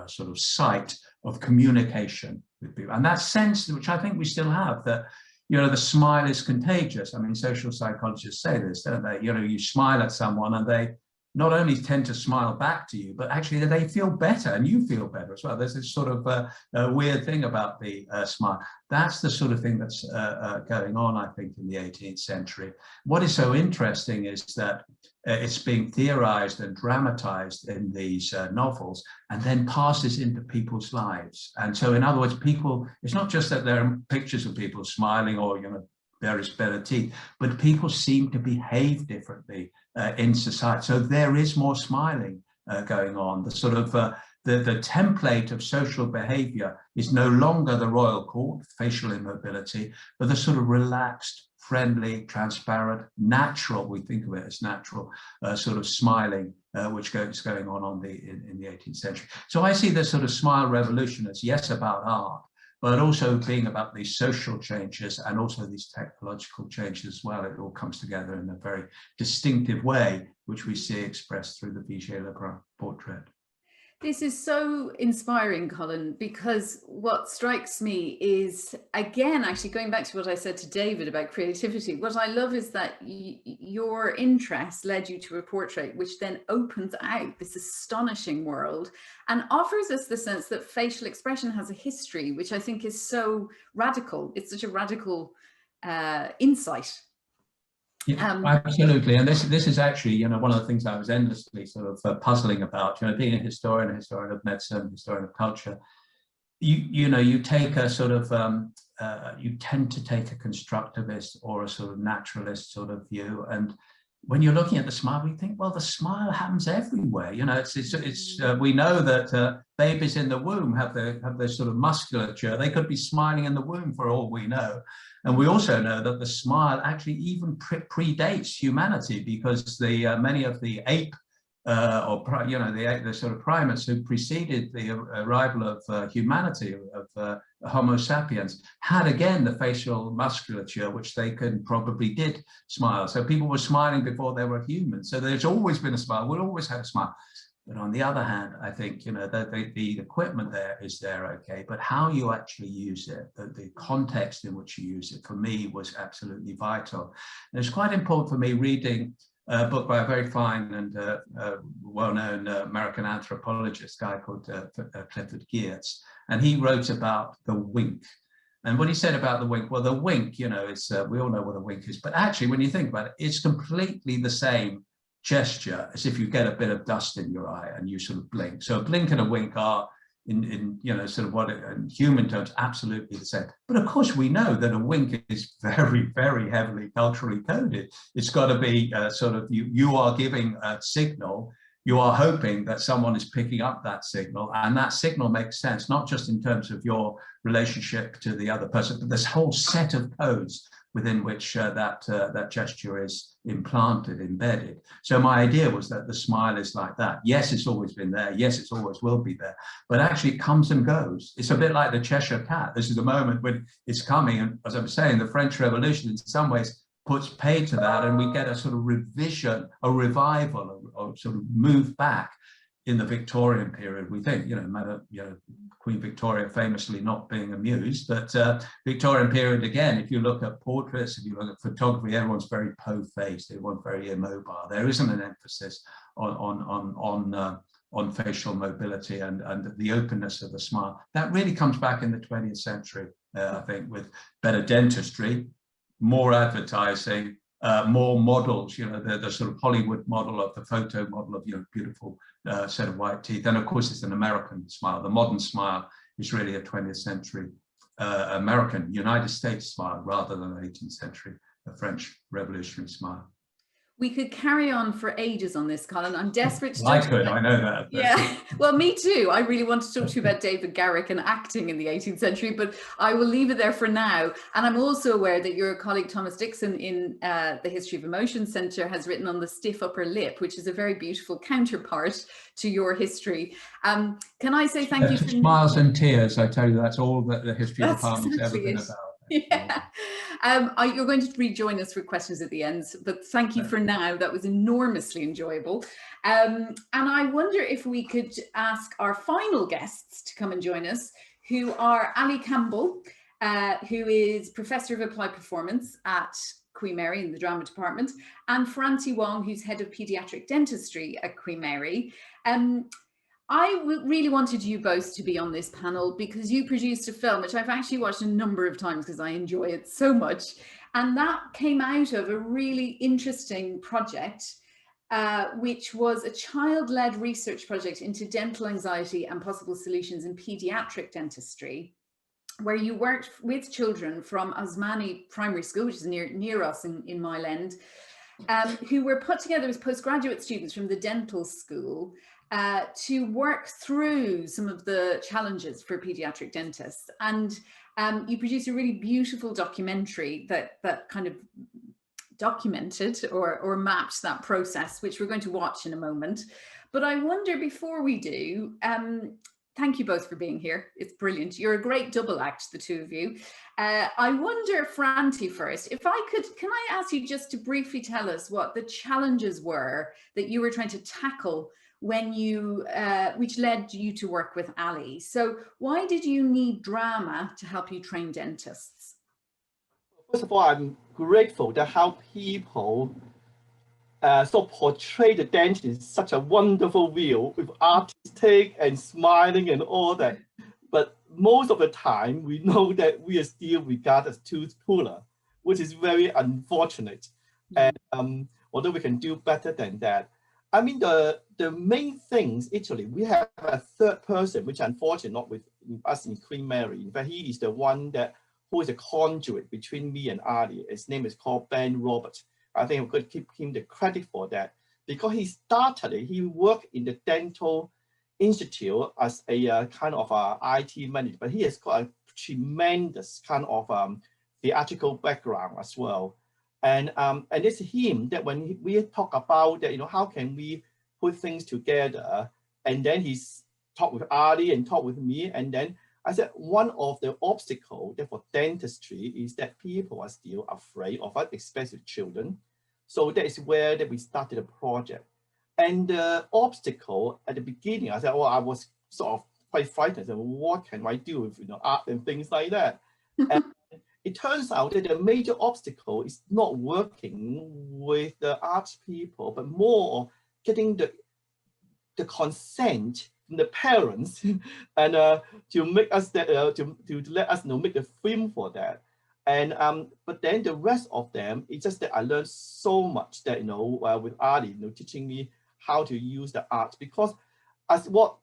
sort of site of communication with people. And that sense, which I think we still have, that, you know, the smile is contagious. I mean, social psychologists say this, don't they? You know, you smile at someone and they not only tend to smile back to you, but actually they feel better and you feel better as well. There's this sort of a weird thing about the smile. That's the sort of thing that's going on, I think, in the 18th century. What is so interesting is that it's being theorized and dramatized in these novels and then passes into people's lives. And so in other words, people, it's not just that there are pictures of people smiling or, you know, various better teeth, but people seem to behave differently in society. So there is more smiling going on. The sort of the template of social behavior is no longer the royal court, facial immobility, but the sort of relaxed, friendly, transparent, natural, we think of it as natural, sort of smiling, which is going on in the 18th century. So I see this sort of smile revolution as, yes, about art, but also being about these social changes and also these technological changes as well. It all comes together in a very distinctive way, which we see expressed through the Vigée-Lebrun portrait. This is so inspiring, Colin, because what strikes me is, again, actually going back to what I said to David about creativity, what I love is that your interest led you to a portrait which then opens out this astonishing world and offers us the sense that facial expression has a history, which I think is so radical. It's such a radical insight. Yeah, absolutely. And this is actually, you know, one of the things I was endlessly sort of puzzling about, you know, being a historian of medicine, historian of culture, you know, you take a sort of, you tend to take a constructivist or a sort of naturalist sort of view. And when you're looking at the smile, we think, well, the smile happens everywhere. You know, we know that babies in the womb have this sort of musculature. They could be smiling in the womb for all we know. And we also know that the smile actually even predates humanity, because many of the ape the sort of primates who preceded the arrival of humanity, of Homo sapiens, had again the facial musculature, which they probably did smile. So people were smiling before they were humans. So there's always been a smile. We'll always have a smile. But on the other hand, I think, you know, the equipment there is there, okay, but how you actually use it, the context in which you use it, for me, was absolutely vital. And it's quite important for me reading a book by a very fine and well-known American anthropologist, guy called Clifford Geertz, and he wrote about the wink. And what he said about the wink, well, the wink, you know, it's we all know what a wink is, but actually, when you think about it, it's completely the same gesture as if you get a bit of dust in your eye and you sort of blink. So a blink and a wink are, in you know, sort of what in human terms, absolutely the same. But of course, we know that a wink is very, very heavily culturally coded. It's got to be sort of you are giving a signal. You are hoping that someone is picking up that signal, and that signal makes sense, not just in terms of your relationship to the other person, but this whole set of codes within which that gesture is implanted, embedded. So my idea was that the smile is like that. Yes, it's always been there. Yes, it's always will be there. But actually it comes and goes. It's a bit like the Cheshire Cat. This is the moment when it's coming. And as I was saying, the French Revolution in some ways puts paid to that, and we get a sort of revision, a revival, or sort of move back in the Victorian period. We think, Queen Victoria famously not being amused, but Victorian period again, if you look at portraits, if you look at photography, everyone's very po-faced, everyone's very immobile. There isn't an emphasis on facial mobility and the openness of the smile. That really comes back in the 20th century, I think, with better dentistry, more advertising, more models, the sort of Hollywood model of the photo model of beautiful set of white teeth. And of course, it's an American smile. The modern smile is really a 20th century American, United States smile rather than an 18th century French revolutionary smile. We could carry on for ages on this, Colin. I'm desperate to I could, I know that. Yeah, well, me too. I really want to talk to you about David Garrick and acting in the 18th century, but I will leave it there for now. And I'm also aware that your colleague Thomas Dixon in the History of Emotion Centre has written on the stiff upper lip, which is a very beautiful counterpart to your history. Can I say thank you for smiles and tears? I tell you, that's all that the history department's ever been about. Yeah. You're going to rejoin us for questions at the end, but thank you for now. That was enormously enjoyable. And I wonder if we could ask our final guests to come and join us, who are Ali Campbell, who is Professor of Applied Performance at Queen Mary in the Drama Department, and Ferranti Wong, who's Head of Paediatric Dentistry at Queen Mary. I really wanted you both to be on this panel because you produced a film, which I've actually watched a number of times because I enjoy it so much. And that came out of a really interesting project, which was a child-led research project into dental anxiety and possible solutions in paediatric dentistry, where you worked with children from Osmani Primary School, which is near us in Mile End, who were put together as postgraduate students from the dental school to work through some of the challenges for paediatric dentists. And you produced a really beautiful documentary that kind of documented or mapped that process, which we're going to watch in a moment. But I wonder, before we do, thank you both for being here. It's brilliant. You're a great double act, the two of you. I wonder, Ferranti first, can I ask you just to briefly tell us what the challenges were that you were trying to tackle when which led you to work with Ali? So why did you need drama to help you train dentists? First of all, I'm grateful that how people portray the dentist in such a wonderful view with artistic and smiling and all that. But most of the time, we know that we are still regarded as tooth puller, which is very unfortunate. And although we can do better than that, I mean, the main things, actually, we have a third person, which unfortunately not with us in Queen Mary. In fact, he is the one who is a conduit between me and Ali. His name is called Ben Roberts. I think we could give him the credit for that because he worked in the dental institute as a kind of a IT manager, but he has got a tremendous kind of theatrical background as well. And it's him that when we talk about that, how can we put things together, and then he's talked with Ali and talked with me, and then I said one of the obstacles for dentistry is that people are still afraid of it, especially children. So that is where we started a project. And the obstacle at the beginning, I said, I was sort of quite frightened. I said, what can I do with art and things like that? And it turns out that the major obstacle is not working with the arts people, but more getting the consent from the parents and to make us to let us make the film for that. And but then the rest of them, it's just that I learned so much that with Ali, teaching me how to use the art, because as what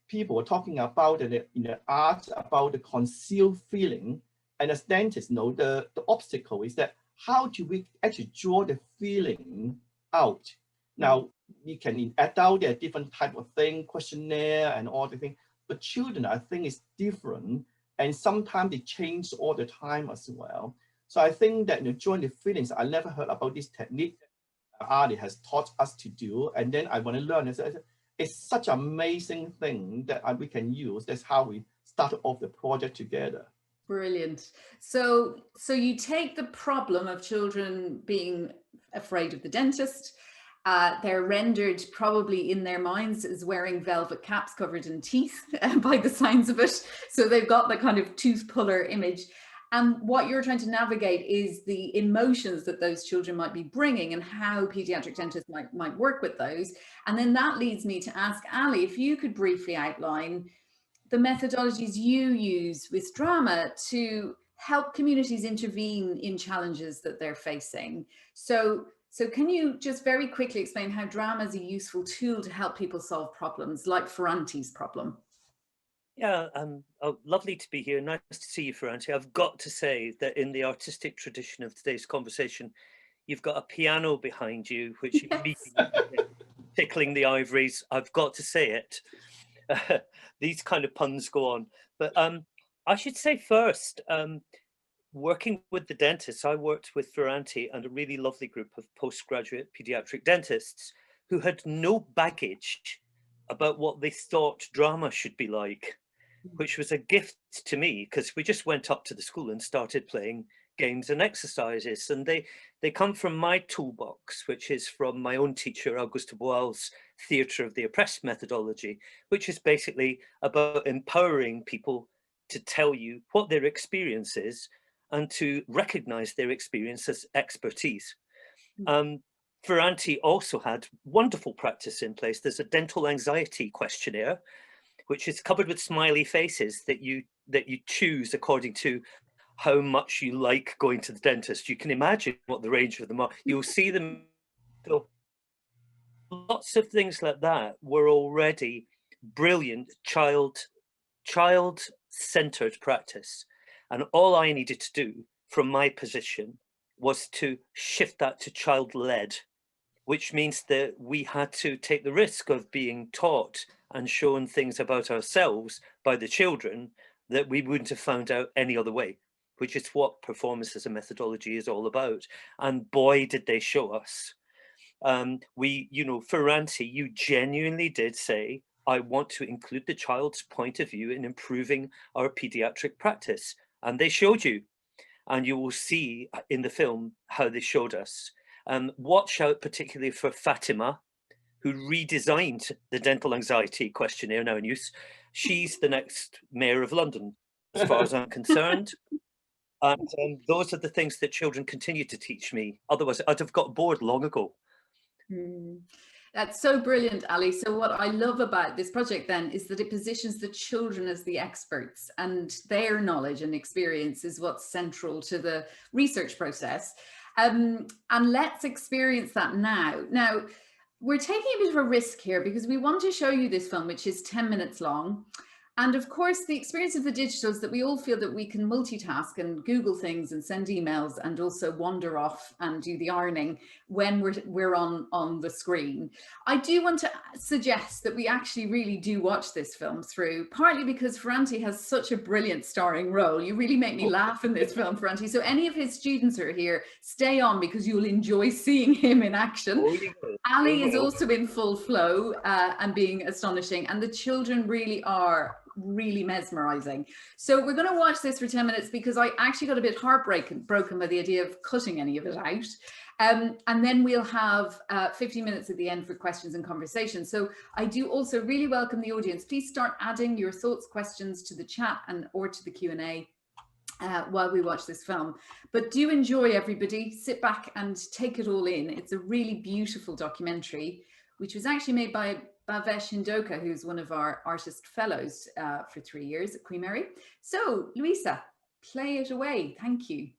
people were talking about in the art about the concealed feeling, and as dentists know, the obstacle is that how do we actually draw the feeling out? Now, we can in adult, there are different type of thing, questionnaire and all the things, but children, I think, is different. And sometimes they change all the time as well. So I think that join the feelings, I never heard about this technique that Ali has taught us to do. And then I want to learn. It's such an amazing thing that we can use. That's how we started off the project together. Brilliant. So you take the problem of children being afraid of the dentist. They're rendered probably in their minds as wearing velvet caps covered in teeth by the signs of it. So they've got the kind of tooth puller image. And what you're trying to navigate is the emotions that those children might be bringing and how pediatric dentists might work with those. And then that leads me to ask Ali, if you could briefly outline the methodologies you use with drama to help communities intervene in challenges that they're facing. So can you just very quickly explain how drama is a useful tool to help people solve problems like Ferranti's problem? Yeah, lovely to be here. Nice to see you, Ferranti. I've got to say that in the artistic tradition of today's conversation, you've got a piano behind you, which is tickling the ivories. I've got to say it. These kind of puns go on. But I should say first, working with the dentists, I worked with Ferranti and a really lovely group of postgraduate pediatric dentists who had no baggage about what they thought drama should be like, which was a gift to me because we just went up to the school and started playing games and exercises. And they come from my toolbox, which is from my own teacher, Auguste Boal's Theatre of the Oppressed methodology, which is basically about empowering people to tell you what their experience is and to recognize their experience as expertise. Ferranti also had wonderful practice in place. There's a dental anxiety questionnaire, which is covered with smiley faces that you choose according to how much you like going to the dentist. You can imagine what the range of them are. You'll see them. So lots of things like that were already brilliant child-centered practice. And all I needed to do from my position was to shift that to child-led, which means that we had to take the risk of being taught and shown things about ourselves by the children that we wouldn't have found out any other way, which is what performance as a methodology is all about. And boy, did they show us. Ferranti, you genuinely did say, I want to include the child's point of view in improving our pediatric practice. And they showed you. And you will see in the film how they showed us. Watch out particularly for Fatima, who redesigned the dental anxiety questionnaire now in use. She's the next mayor of London, as far as I'm concerned. And those are the things that children continue to teach me. Otherwise, I'd have got bored long ago. That's so brilliant, Ali. So what I love about this project then is that it positions the children as the experts, and their knowledge and experience is what's central to the research process. And let's experience that now. Now, we're taking a bit of a risk here because we want to show you this film, which is 10 minutes long. And of course, the experience of the digital is that we all feel that we can multitask and Google things and send emails and also wander off and do the ironing when we're on the screen. I do want to suggest that we actually really do watch this film through, partly because Ferranti has such a brilliant starring role. You really make me laugh in this film, Ferranti. So any of his students who are here, stay on because you'll enjoy seeing him in action. Ali is also in full flow and being astonishing, and the children really are really mesmerizing. So we're going to watch this for 10 minutes because I actually got a bit broken by the idea of cutting any of it out. And then we'll have 15 minutes at the end for questions and conversation. So I do also really welcome the audience. Please start adding your thoughts, questions to the chat or to the Q&A while we watch this film. But do enjoy, everybody. Sit back and take it all in. It's a really beautiful documentary, which was actually made by Bhavesh Hindoka, who's one of our artist fellows for 3 years at Queen Mary. So, Louisa, play it away. Thank you.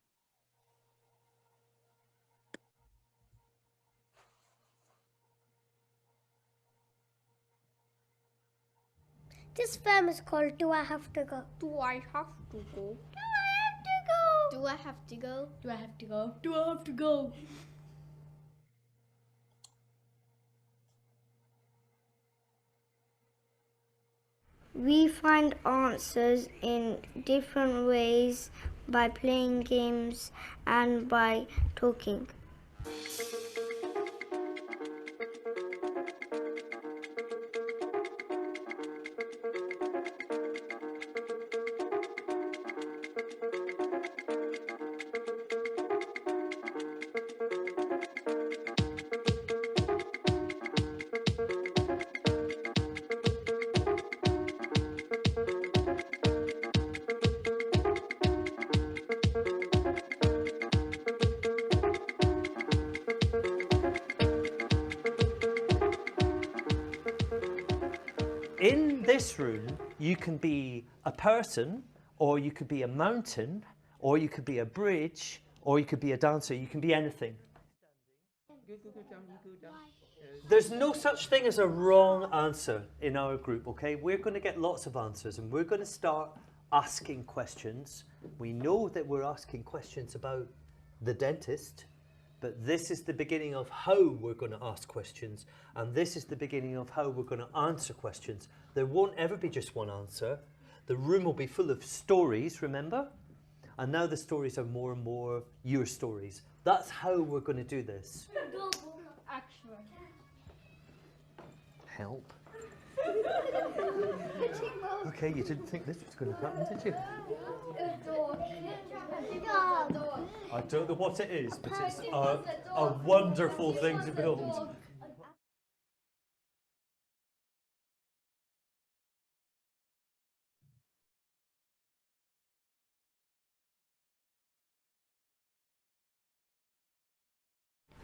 This film is called Do I Have to Go? Do I have to go? Do I have to go? Do I have to go? Do I have to go? Do I have to go? We find answers in different ways by playing games, and by talking. In this room, you can be a person, or you could be a mountain, or you could be a bridge, or you could be a dancer. You can be anything. There's no such thing as a wrong answer in our group, okay? We're going to get lots of answers, and we're going to start asking questions. We know that we're asking questions about the dentist, but this is the beginning of how we're going to ask questions, and this is the beginning of how we're going to answer questions. There won't ever be just one answer. The room will be full of stories, remember? And now the stories are more and more your stories. That's how we're going to do this. Help. Okay, you didn't think this was going to happen, did you? I don't know what it is, but it's a wonderful thing to build.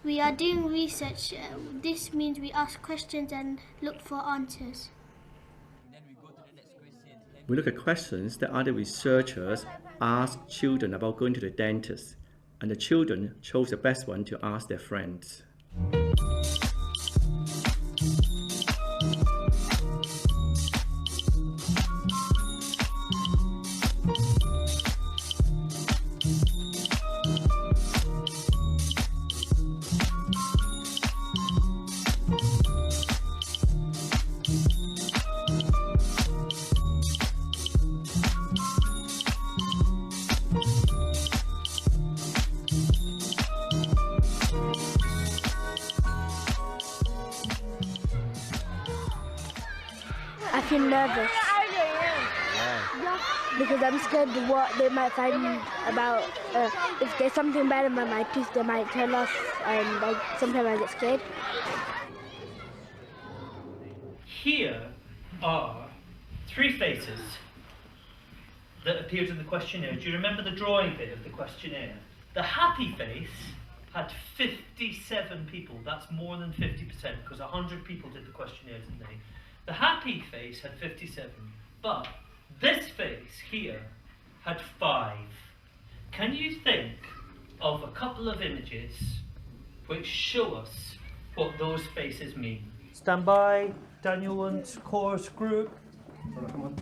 We are doing research. This means we ask questions and look for answers. We look at questions that other researchers ask children about going to the dentist, and the children chose the best one to ask their friends. I feel nervous because I'm scared of what they might find about. If there's something bad in my tooth, they might tell us, and sometimes I get scared. Here are 3 faces that appeared in the questionnaire. Do you remember the drawing bit of the questionnaire? The happy face had 57 people. That's more than 50%, because 100 people did the questionnaire, didn't they? The happy face had 57, but this face here had 5. Can you think of a couple of images which show us what those faces mean? Stand by, Daniel and course group. Come on.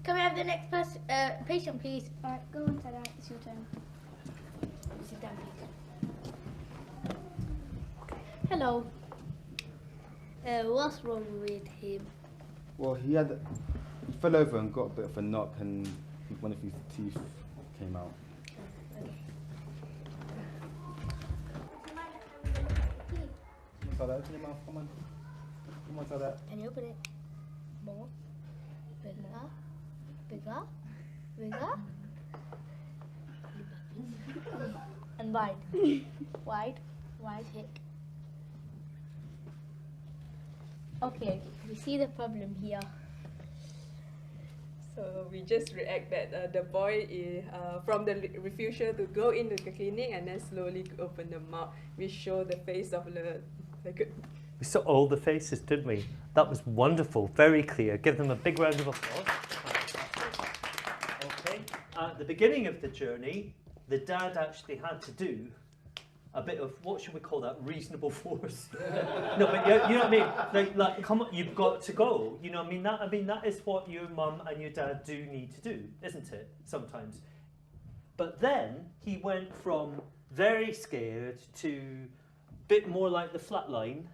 Can we have the next person, patient, please? All right, go inside out. It's your turn. Sit down, please. Hello. What's wrong with him? Well, he fell over and got a bit of a knock, and one of his teeth came out. Okay. Open your mouth, come on. Come on, that. Can you open it? More. Bigger. Bigger. Bigger. And wide. Wide. Wide. Thick. Okay, we see the problem here. So we just react that the boy is from the refusal to go into the clinic, and then slowly open the mouth. We show the face of the We saw all the faces, didn't we? That was wonderful, very clear. Give them a big round of applause. Okay, at the beginning of the journey, the dad actually had to do a bit of, what should we call that, reasonable force? No, but you know what I mean? Like, come on, you've got to go. You know what I mean? That is what your mum and your dad do need to do, isn't it? Sometimes. But then he went from very scared to a bit more like the flat line.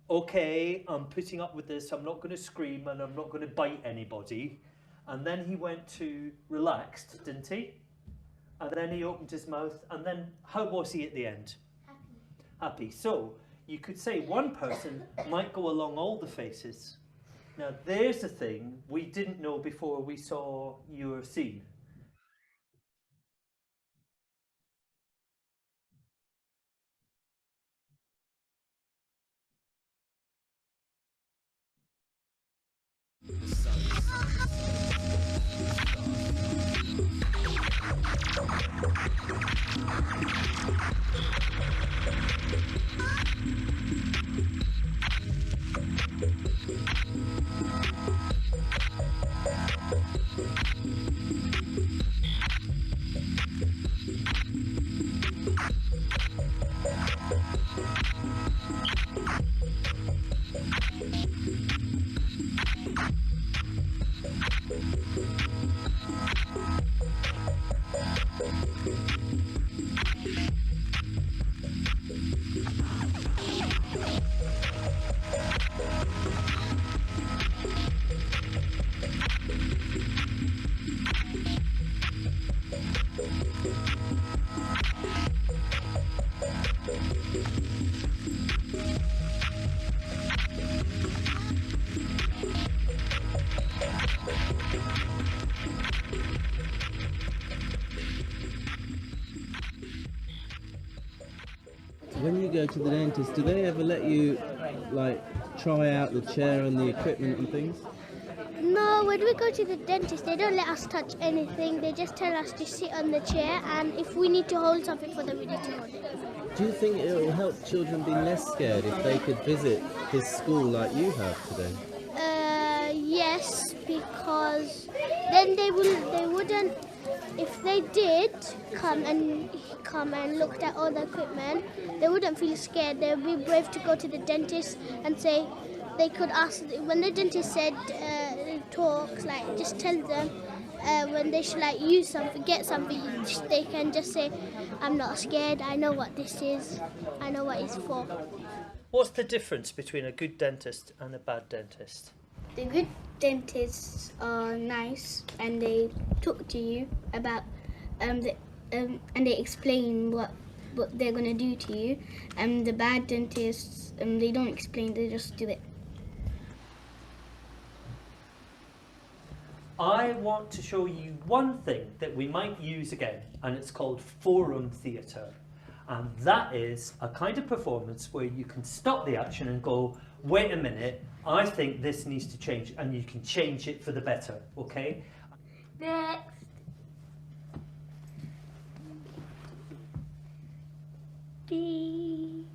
Okay, I'm putting up with this. I'm not going to scream and I'm not going to bite anybody. And then he went to relaxed, didn't he? And then he opened his mouth, and then how was he at the end? Happy. So you could say one person might go along all the faces. Now there's a thing we didn't know before we saw your scene. When you go to the dentist, do they ever let you like try out the chair and the equipment and things? No, when we go to the dentist, they don't let us touch anything. They just tell us to sit on the chair, and if we need to hold something for them, we need to hold it. Do you think it will help children be less scared if they could visit this school like you have today? Yes, because then they wouldn't. If they did come and looked at all the equipment, they wouldn't feel scared. They would be brave to go to the dentist and say, they could ask, when the dentist said, talks, like, just tell them when they should like use something, get something, they can just say, I'm not scared, I know what this is, I know what it's for. What's the difference between a good dentist and a bad dentist? The good dentists are nice and they talk to you about and they explain what they're going to do to you, and the bad dentists they don't explain, they just do it. I want to show you one thing that we might use again, and it's called forum theatre. And that is a kind of performance where you can stop the action and go, wait a minute, I think this needs to change, and you can change it for the better, okay? Next. B.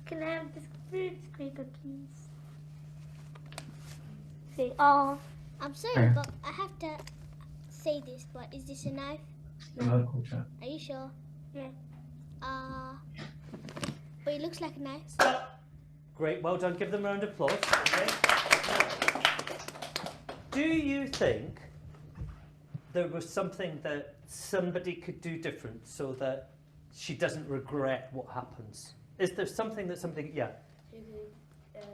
Can I have this food scraper, please? Say, oh. I'm sorry, but I have to say this, but is this a knife? No. Are you sure? Yeah. But it looks like a knife. Great, well done. Give them a round of applause. Okay. Do you think there was something that somebody could do different so that she doesn't regret what happens? Is there something that somebody, yeah? You could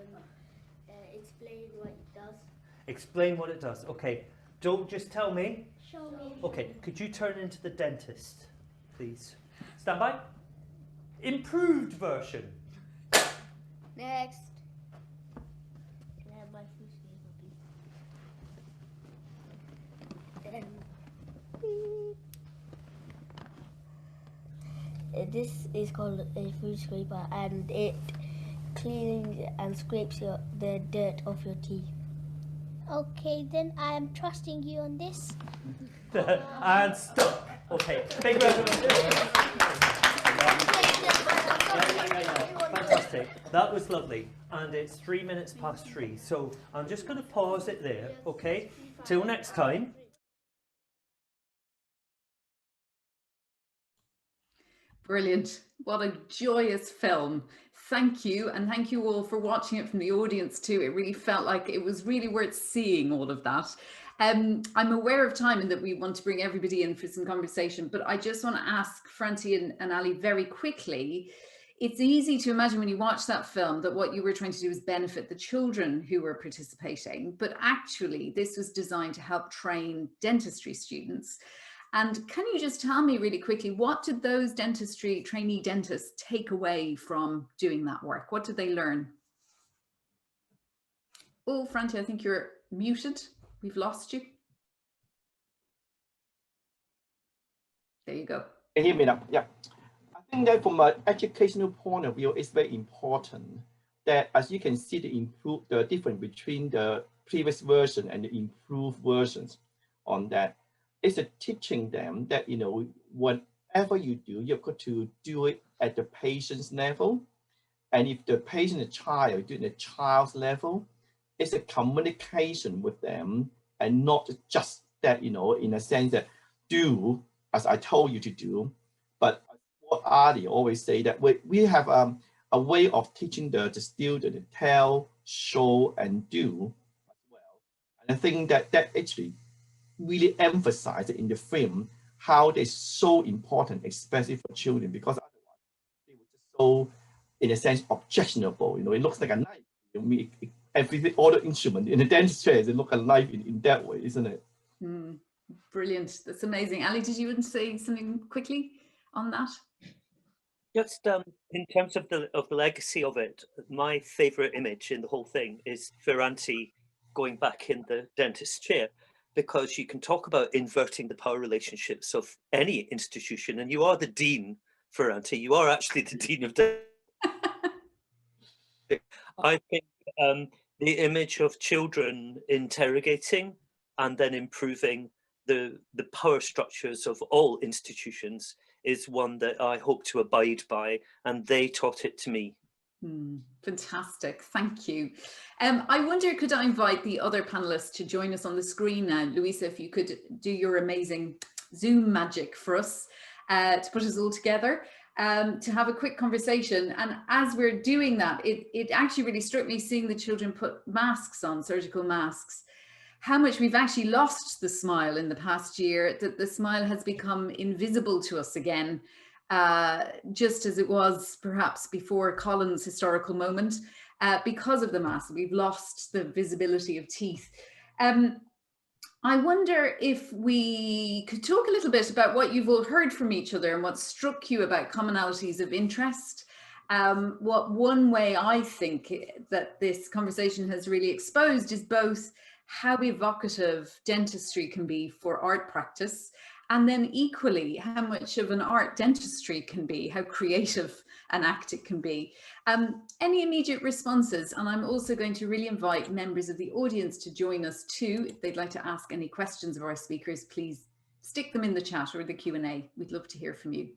explain what it does. Explain what it does. Okay. Don't just tell me. Show me. Okay, could you turn into the dentist, please? Stand by. Improved version. Next. Can I have my food scraper, please? This is called a food scraper, and it cleans and scrapes the dirt off your teeth. Okay, then I am trusting you on this. And stop. Okay, big round of applause. Fantastic. That was lovely. And it's 3 minutes past 3. So I'm just going to pause it there, okay? Till next time. Brilliant. What a joyous film. Thank you. And thank you all for watching it from the audience too. It really felt like it was really worth seeing all of that. I'm aware of time and that we want to bring everybody in for some conversation, but I just want to ask Ferranti and Ali very quickly, it's easy to imagine when you watch that film that what you were trying to do was benefit the children who were participating, but actually this was designed to help train dentistry students. And can you just tell me really quickly, what did those dentistry trainee dentists take away from doing that work? What did they learn? Oh, Ferranti, I think you're muted. We've lost you. There you go. Can you hear me now? Yeah. I think that from an educational point of view, it's very important that, as you can see, the difference between the previous version and the improved versions on that is teaching them that, you know, whatever you do, you've got to do it at the patient's level. And if the patient is a child, do it at the child's level. It's a communication with them, and not just that, you know, in a sense that do as I told you to do. But what Adi always say, that we have a way of teaching the student to tell, show, and do as well. And I think that actually really emphasized in the film how they're so important, especially for children, because otherwise they were just so, in a sense, objectionable. You know, it looks like a knife. You know, everything, all the instrument in the dentistry, they look like a knife in that way, isn't it? Mm, brilliant. That's amazing. Ali, did you want to say something quickly on that? Just in terms of the legacy of it, my favorite image in the whole thing is Ferranti going back in the dentist's chair, because you can talk about inverting the power relationships of any institution, and you are the dean, Ferranti. You are actually the dean of dentistry. I think the image of children interrogating and then improving the power structures of all institutions is one that I hope to abide by, and they taught it to me. Fantastic, thank you. I wonder, could I invite the other panelists to join us on the screen now? Louisa, if you could do your amazing Zoom magic for us to put us all together, to have a quick conversation. And as we're doing that, it actually really struck me, seeing the children put masks on, surgical masks, how much we've actually lost the smile in the past year, that the smile has become invisible to us again, just as it was perhaps before Colin's historical moment, because of the mask. We've lost the visibility of teeth. I wonder if we could talk a little bit about what you've all heard from each other and what struck you about commonalities of interest. What one way I think that this conversation has really exposed is both how evocative dentistry can be for art practice, and then equally how much of an art dentistry can be, how creative an act it can be. Any immediate responses? And I'm also going to really invite members of the audience to join us too. If they'd like to ask any questions of our speakers, please stick them in the chat or the Q&A. We'd love to hear from you.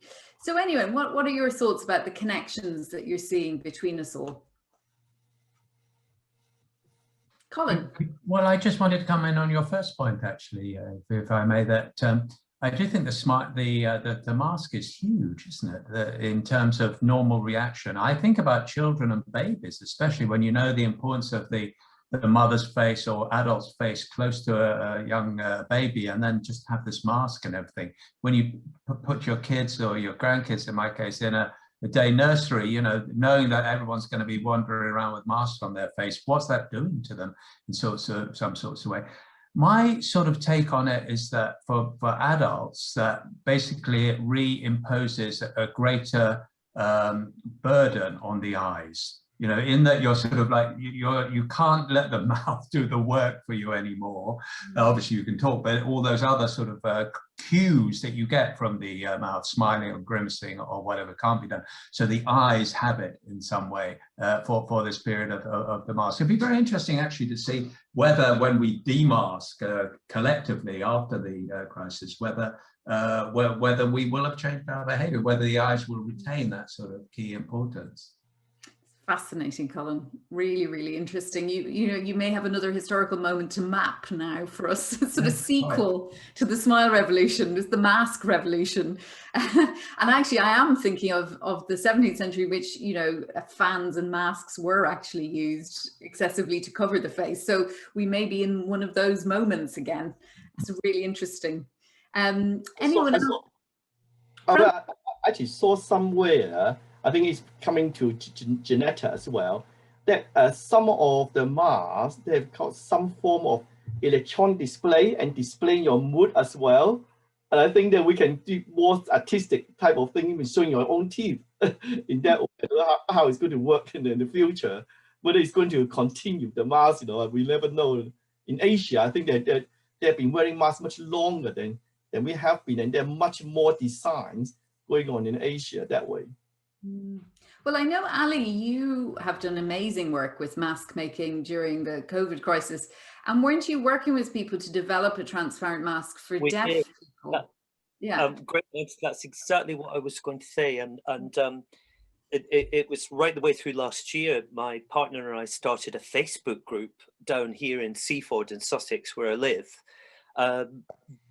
So anyway, what are your thoughts about the connections that you're seeing between us all? Colin. Well, I just wanted to comment on your first point, actually, if I may, that I do think the mask is huge, isn't it, in terms of normal reaction. I think about children and babies, especially when you know the importance of the mother's face or adult's face close to a young baby, and then just have this mask and everything. When you put your kids or your grandkids, in my case, in a day nursery, you know, knowing that everyone's going to be wandering around with masks on their face, what's that doing to them in some sorts of way? My sort of take on it is that for adults, that basically it reimposes a greater burden on the eyes. You know, in that you're sort of like, you can't let the mouth do the work for you anymore. Obviously you can talk, but all those other sort of cues that you get from the mouth, smiling or grimacing or whatever, can't be done. So the eyes have it in some way for this period of the mask. It'd be very interesting actually to see whether when we demask collectively after the crisis, whether we will have changed our behavior, whether the eyes will retain that sort of key importance. Fascinating, Colin. Really, really interesting. You know, you may have another historical moment to map now for us, sort of sequel to the smile revolution, is the mask revolution. And actually, I am thinking of the 17th century, which, you know, fans and masks were actually used excessively to cover the face. So we may be in one of those moments again. It's really interesting. Anyone else? I actually saw somewhere I think it's coming to Janetka as well, that some of the masks, they've got some form of electronic display and displaying your mood as well. And I think that we can do more artistic type of thing, even showing your own teeth in that way, how it's going to work in the future, whether it's going to continue the mask, we never know. In Asia, I think that they've been wearing masks much longer than we have been, and there are much more designs going on in Asia that way. Well, I know, Ali, you have done amazing work with mask making during the COVID crisis. And weren't you working with people to develop a transparent mask for deaf people? Great. That's exactly what I was going to say. And it was right the way through last year. My partner and I started a Facebook group down here in Seaford in Sussex, where I live,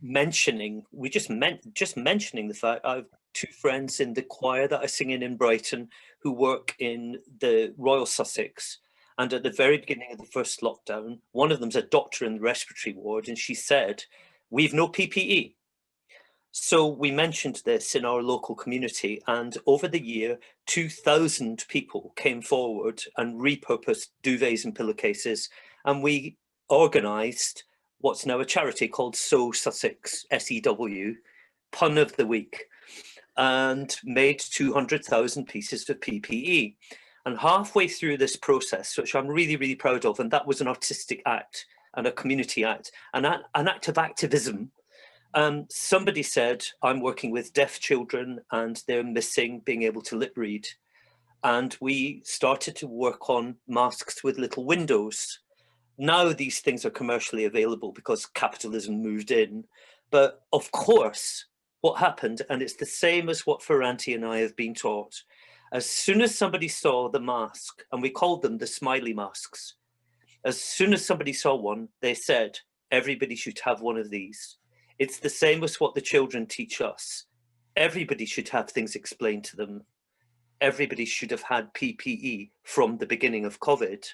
mentioning the fact I've two friends in the choir that I sing in Brighton who work in the Royal Sussex. And at the very beginning of the first lockdown, one of them's a doctor in the respiratory ward, and she said, "We've no PPE." So we mentioned this in our local community, and over the year, 2,000 people came forward and repurposed duvets and pillowcases, and we organised what's now a charity called So Sussex, SEW, Pun of the Week, and made 200,000 pieces of PPE. And halfway through this process, which I'm really, really proud of, and that was an artistic act and a community act, an act of activism, somebody said, "I'm working with deaf children and they're missing being able to lip read." And we started to work on masks with little windows. Now these things are commercially available because capitalism moved in. But of course, what happened, and it's the same as what Ferranti and I have been taught, as soon as somebody saw the mask, and we called them the smiley masks, as soon as somebody saw one, they said, everybody should have one of these. It's the same as what the children teach us. Everybody should have things explained to them. Everybody should have had PPE from the beginning of COVID.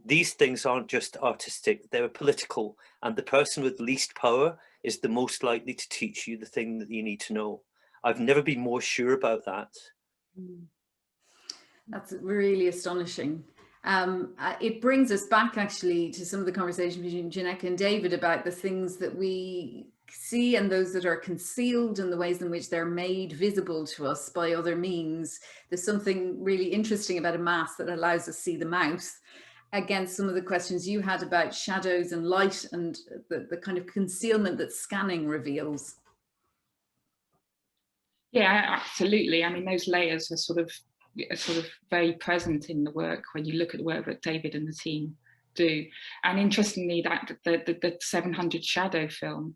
These things aren't just artistic, they're political, and the person with least power is the most likely to teach you the thing that you need to know. I've never been more sure about that. That's really astonishing. It brings us back actually to some of the conversation between Janetka and David about the things that we see and those that are concealed and the ways in which they're made visible to us by other means. There's something really interesting about a mask that allows us to see the mouth, against some of the questions you had about shadows and light and the kind of concealment that scanning reveals. Yeah, absolutely. I mean, those layers are sort of very present in the work when you look at the work that David and the team do. And interestingly, that the 700 shadow film,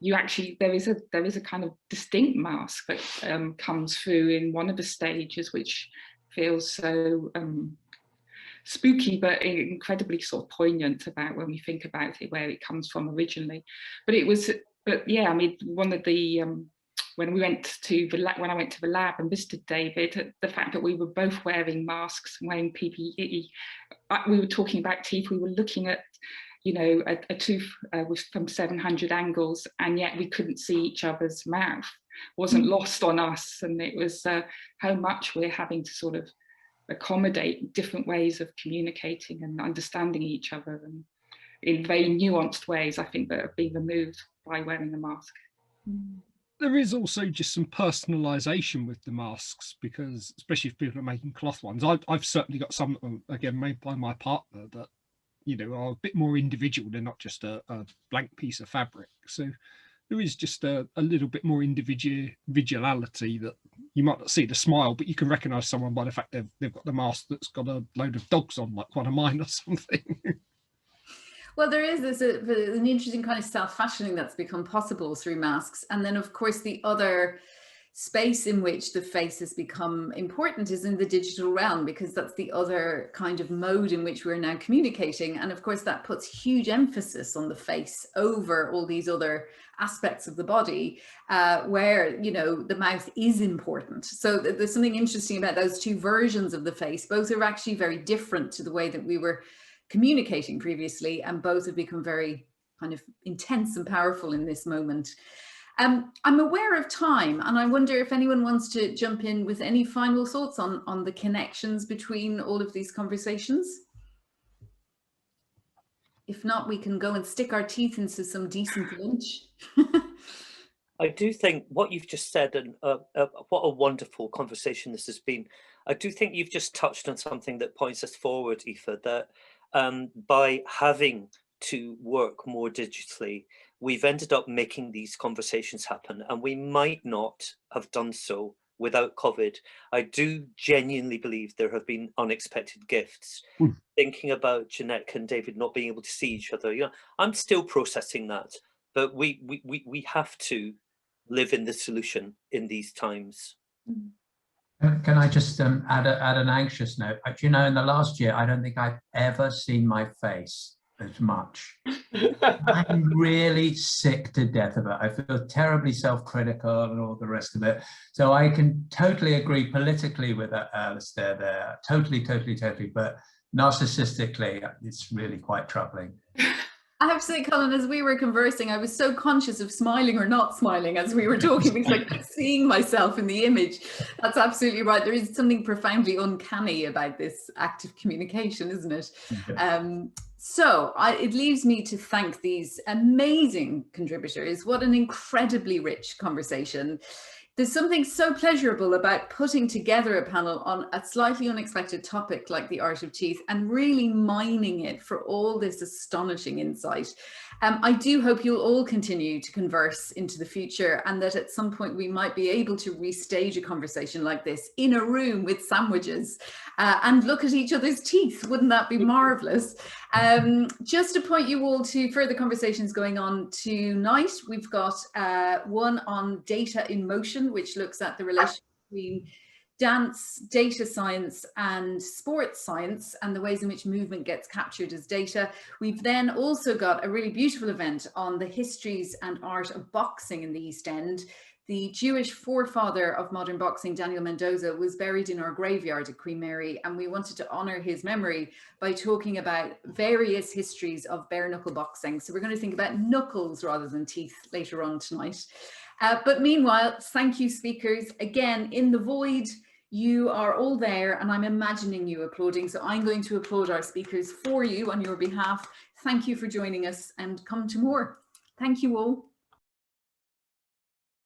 there is a kind of distinct mask that comes through in one of the stages, which feels so spooky but incredibly sort of poignant about when we think about it, where it comes from originally. But yeah, I mean, one of the when I went to the lab and visited David, the fact that we were both wearing masks and wearing PPE, we were talking about teeth, we were looking at, a tooth from 700 angles, and yet we couldn't see each other's mouth, wasn't lost on us. And it was how much we're having to sort of accommodate different ways of communicating and understanding each other, and in very nuanced ways, I think, that have been removed by wearing the mask. There is also just some personalisation with the masks, because especially if people are making cloth ones, I've certainly got some, again, made by my partner that, are a bit more individual. They're not just a blank piece of fabric. So there is just a little bit more individuality, that you might not see the smile, but you can recognise someone by the fact they've got the mask that's got a load of dogs on, like one of mine or something. Well, there is an interesting kind of self-fashioning that's become possible through masks. And then, of course, the other space in which the face has become important is in the digital realm, because that's the other kind of mode in which we're now communicating. And of course, that puts huge emphasis on the face over all these other aspects of the body, where, the mouth is important. So there's something interesting about those two versions of the face. Both are actually very different to the way that we were communicating previously, and both have become very kind of intense and powerful in this moment. I'm aware of time, and I wonder if anyone wants to jump in with any final thoughts on the connections between all of these conversations. If not, we can go and stick our teeth into some decent lunch. I do think what you've just said, and what a wonderful conversation this has been. I do think you've just touched on something that points us forward, Aoife, that by having to work more digitally, we've ended up making these conversations happen, and we might not have done so without COVID. I do genuinely believe there have been unexpected gifts. Thinking about Janetka and David not being able to see each other, you know, I'm still processing that, but we have to live in the solution in these times. Can I just add an anxious note? You know, in the last year, I don't think I've ever seen my face as much. I'm really sick to death of it. I feel terribly self-critical and all the rest of it. So I can totally agree politically with Alistair there. Totally. But narcissistically, it's really quite troubling. I have to say, Colin, as we were conversing, I was so conscious of smiling or not smiling as we were talking, because I kept seeing myself in the image. That's absolutely right. There is something profoundly uncanny about this active communication, isn't it? So it leaves me to thank these amazing contributors. What an incredibly rich conversation. There's something so pleasurable about putting together a panel on a slightly unexpected topic like the art of teeth and really mining it for all this astonishing insight. I do hope you'll all continue to converse into the future, and that at some point we might be able to restage a conversation like this in a room with sandwiches and look at each other's teeth. Wouldn't that be marvelous? Just to point you all to further conversations going on tonight, we've got one on data in motion, which looks at the relationship between dance, data science and sports science, and the ways in which movement gets captured as data. We've then also got a really beautiful event on the histories and art of boxing in the East End. The Jewish forefather of modern boxing, Daniel Mendoza, was buried in our graveyard at Queen Mary, and we wanted to honour his memory by talking about various histories of bare knuckle boxing. So we're going to think about knuckles rather than teeth later on tonight. But meanwhile, thank you, speakers. Again, in the void, you are all there, and I'm imagining you applauding. So I'm going to applaud our speakers for you on your behalf. Thank you for joining us, and come to more. Thank you all.